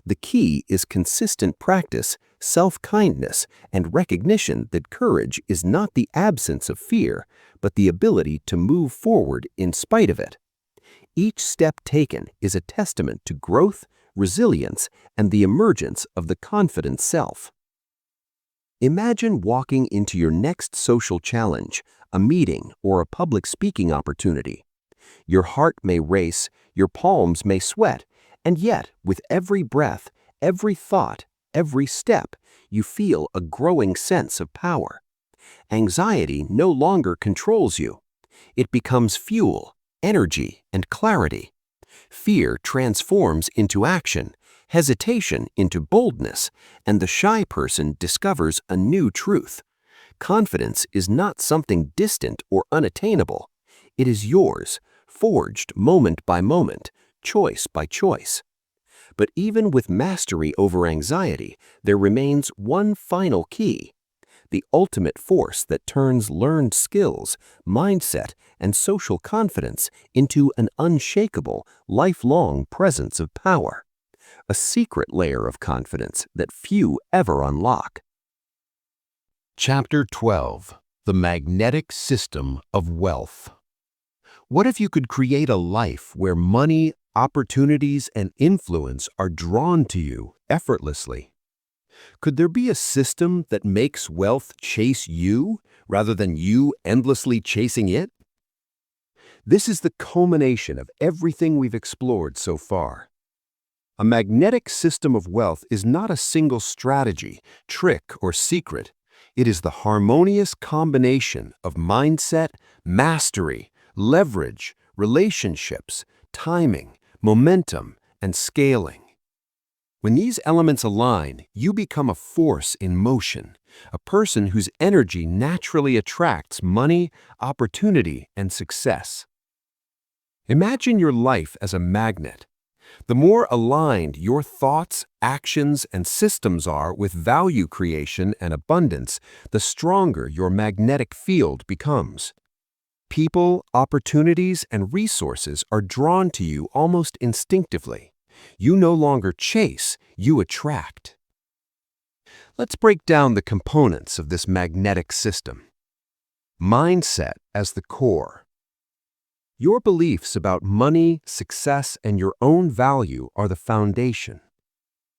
The key is consistent practice, self-kindness, and recognition that courage is not the absence of fear, but the ability to move forward in spite of it. Each step taken is a testament to growth, resilience, and the emergence of the confident self. Imagine walking into your next social challenge, a meeting, or a public speaking opportunity. Your heart may race, your palms may sweat, and yet, with every breath, every thought, every step, you feel a growing sense of power. Anxiety no longer controls you. It becomes fuel, energy, and clarity. Fear transforms into action, hesitation into boldness, and the shy person discovers a new truth. Confidence is not something distant or unattainable. It is yours, forged moment by moment, choice by choice. But even with mastery over anxiety, there remains one final key: the ultimate force that turns learned skills, mindset, and social confidence into an unshakable, lifelong presence of power. A secret layer of confidence that few ever unlock. Chapter 12. The Magnetic System of Wealth. What if you could create a life where money, opportunities, and influence are drawn to you effortlessly? Could there be a system that makes wealth chase you rather than you endlessly chasing it? This is the culmination of everything we've explored so far. A magnetic system of wealth is not a single strategy, trick, or secret. It is the harmonious combination of mindset, mastery, leverage, relationships, timing, momentum, and scaling. When these elements align, you become a force in motion, a person whose energy naturally attracts money, opportunity, and success. Imagine your life as a magnet. The more aligned your thoughts, actions, and systems are with value creation and abundance, the stronger your magnetic field becomes. People, opportunities, and resources are drawn to you almost instinctively. You no longer chase, you attract. Let's break down the components of this magnetic system. Mindset as the core. Your beliefs about money, success, and your own value are the foundation.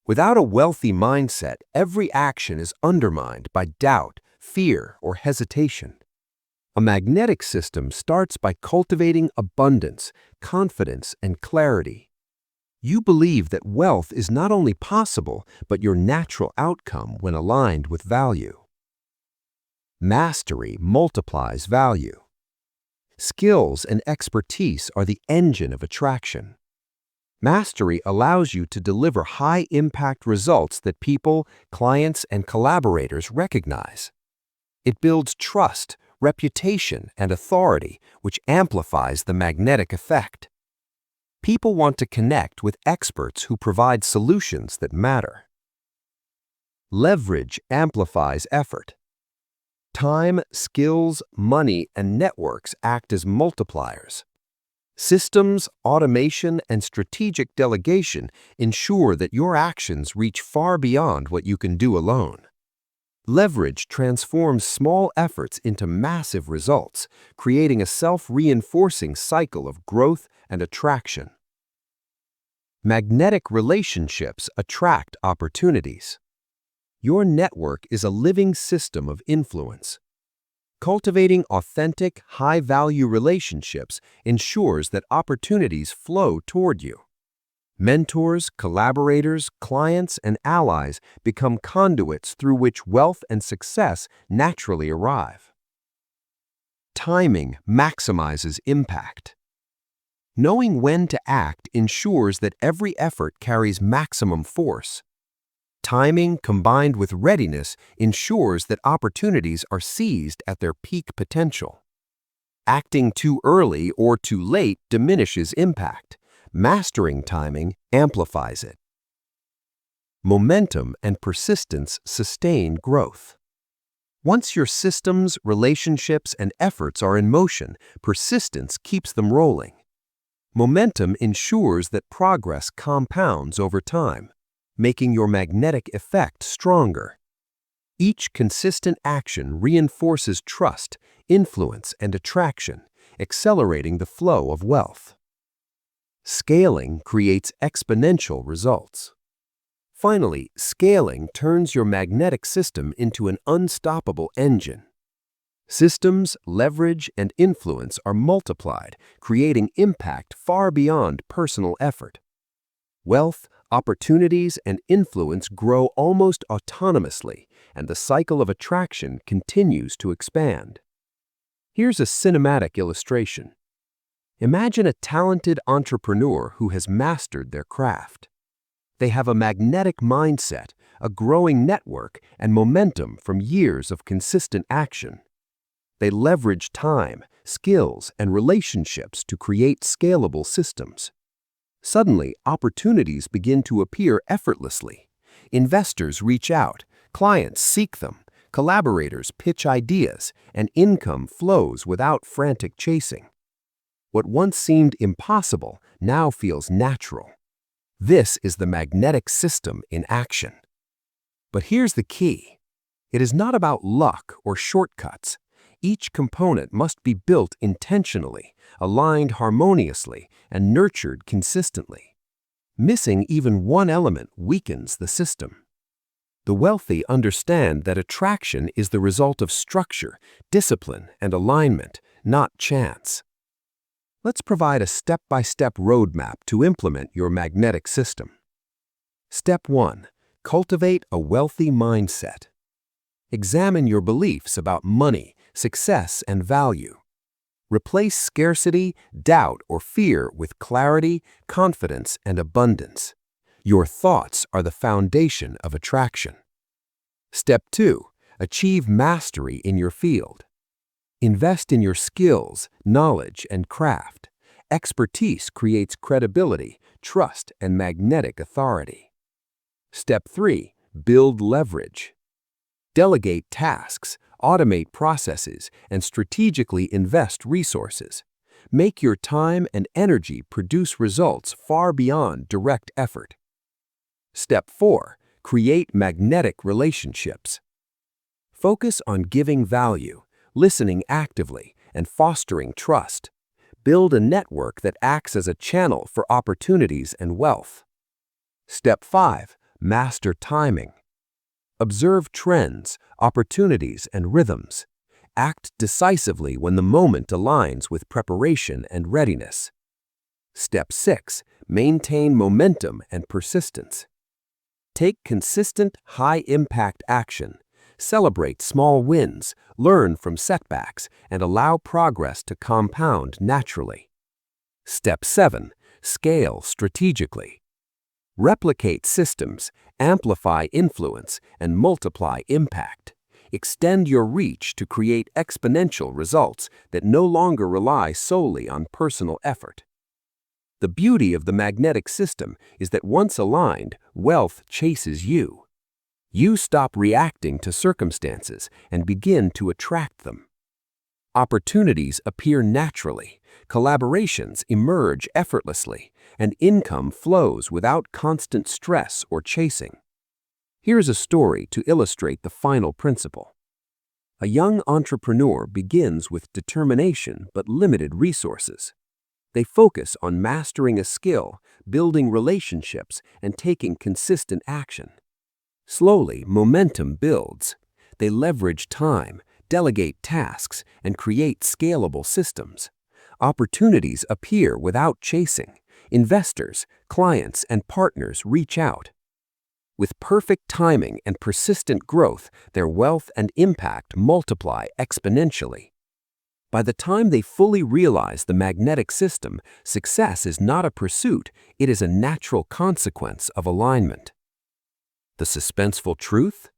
Without a wealthy mindset, every action is undermined by doubt, fear, or hesitation. A magnetic system starts by cultivating abundance, confidence, and clarity. You believe that wealth is not only possible, but your natural outcome when aligned with value. Mastery multiplies value. Skills and expertise are the engine of attraction. Mastery allows you to deliver high-impact results that people, clients, and collaborators recognize. It builds trust, reputation, and authority, which amplifies the magnetic effect. People want to connect with experts who provide solutions that matter. Leverage amplifies effort. Time, skills, money, and networks act as multipliers. Systems, automation, and strategic delegation ensure that your actions reach far beyond what you can do alone. Leverage transforms small efforts into massive results, creating a self-reinforcing cycle of growth and attraction. Magnetic relationships attract opportunities. Your network is a living system of influence. Cultivating authentic, high-value relationships ensures that opportunities flow toward you. Mentors, collaborators, clients, and allies become conduits through which wealth and success naturally arrive. Timing maximizes impact. Knowing when to act ensures that every effort carries maximum force. Timing combined with readiness ensures that opportunities are seized at their peak potential. Acting too early or too late diminishes impact. Mastering timing amplifies it. Momentum and persistence sustain growth. Once your systems, relationships, and efforts are in motion, persistence keeps them rolling. Momentum ensures that progress compounds over time, making your magnetic effect stronger. Each consistent action reinforces trust, influence, and attraction, accelerating the flow of wealth. Scaling creates exponential results. Finally, scaling turns your magnetic system into an unstoppable engine. Systems, leverage, and influence are multiplied, creating impact far beyond personal effort. Wealth, opportunities, and influence grow almost autonomously, and the cycle of attraction continues to expand. Here's a cinematic illustration. Imagine a talented entrepreneur who has mastered their craft. They have a magnetic mindset, a growing network, and momentum from years of consistent action. They leverage time, skills, and relationships to create scalable systems. Suddenly, opportunities begin to appear effortlessly. Investors reach out, clients seek them, collaborators pitch ideas, and income flows without frantic chasing. What once seemed impossible now feels natural. This is the magnetic system in action. But here's the key. It is not about luck or shortcuts. Each component must be built intentionally, aligned harmoniously, and nurtured consistently. Missing even one element weakens the system. The wealthy understand that attraction is the result of structure, discipline, and alignment, not chance. Let's provide a step-by-step roadmap to implement your magnetic system. Step 1. Cultivate a wealthy mindset. Examine your beliefs about money, success, and value. Replace scarcity, doubt, or fear with clarity, confidence, and abundance. Your thoughts are the foundation of attraction. Step 2. Achieve mastery in your field. Invest in your skills, knowledge, and craft. Expertise creates credibility, trust, and magnetic authority. Step 3. Build leverage. Delegate tasks, automate processes, and strategically invest resources. Make your time and energy produce results far beyond direct effort. Step 4. Create magnetic relationships. Focus on giving value, listening actively, and fostering trust. Build a network that acts as a channel for opportunities and wealth. Step 5. Master timing. Observe trends, opportunities, and rhythms. Act decisively when the moment aligns with preparation and readiness. Step 6. Maintain momentum and persistence. Take consistent, high-impact action. Celebrate small wins, learn from setbacks, and allow progress to compound naturally. Step 7. Scale strategically. Replicate systems, amplify influence, and multiply impact. Extend your reach to create exponential results that no longer rely solely on personal effort. The beauty of the magnetic system is that once aligned, wealth chases you. You stop reacting to circumstances and begin to attract them. Opportunities appear naturally, collaborations emerge effortlessly, and income flows without constant stress or chasing. Here's a story to illustrate the final principle. A young entrepreneur begins with determination but limited resources. They focus on mastering a skill, building relationships, and taking consistent action. Slowly, momentum builds. They leverage time, delegate tasks, and create scalable systems. Opportunities appear without chasing. Investors, clients, and partners reach out. With perfect timing and persistent growth, their wealth and impact multiply exponentially. By the time they fully realize the magnetic system, success is not a pursuit, it is a natural consequence of alignment. The suspenseful truth?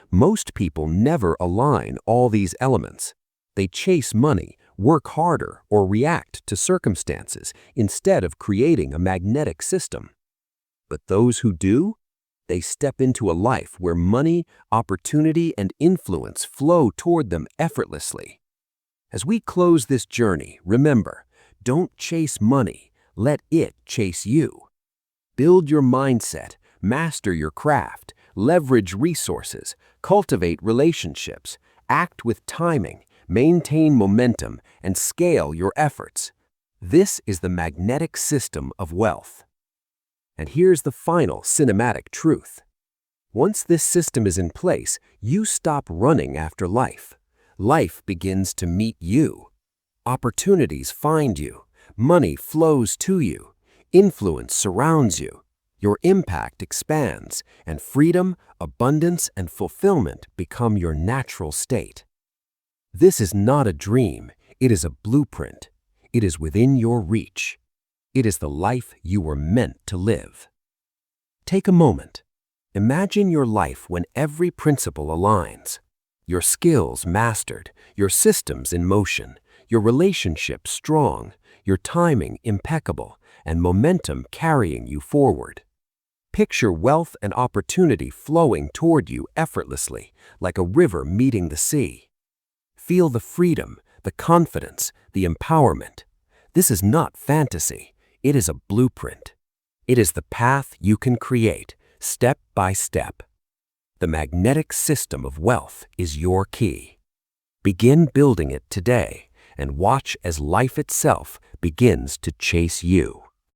Most people never align all these elements. They chase money, work harder, or react to circumstances instead of creating a magnetic system. But those who do? They step into a life where money, opportunity, and influence flow toward them effortlessly. As we close this journey, remember, don't chase money, let it chase you. Build your mindset, master your craft, leverage resources, cultivate relationships, act with timing, maintain momentum, and scale your efforts. This is the magnetic system of wealth. And here's the final cinematic truth. Once this system is in place, you stop running after life. Life begins to meet you. Opportunities find you. Money flows to you. Influence surrounds you. Your impact expands, and freedom, abundance, and fulfillment become your natural state. This is not a dream. It is a blueprint. It is within your reach. It is the life you were meant to live. Take a moment. Imagine your life when every principle aligns. Your skills mastered, your systems in motion, your relationships strong, your timing impeccable, and momentum carrying you forward. Picture wealth and opportunity flowing toward you effortlessly, like a river meeting the sea. Feel the freedom, the confidence, the empowerment. This is not fantasy. It is a blueprint. It is the path you can create, step by step. The magnetic system of wealth is your key. Begin building it today and watch as life itself begins to chase you.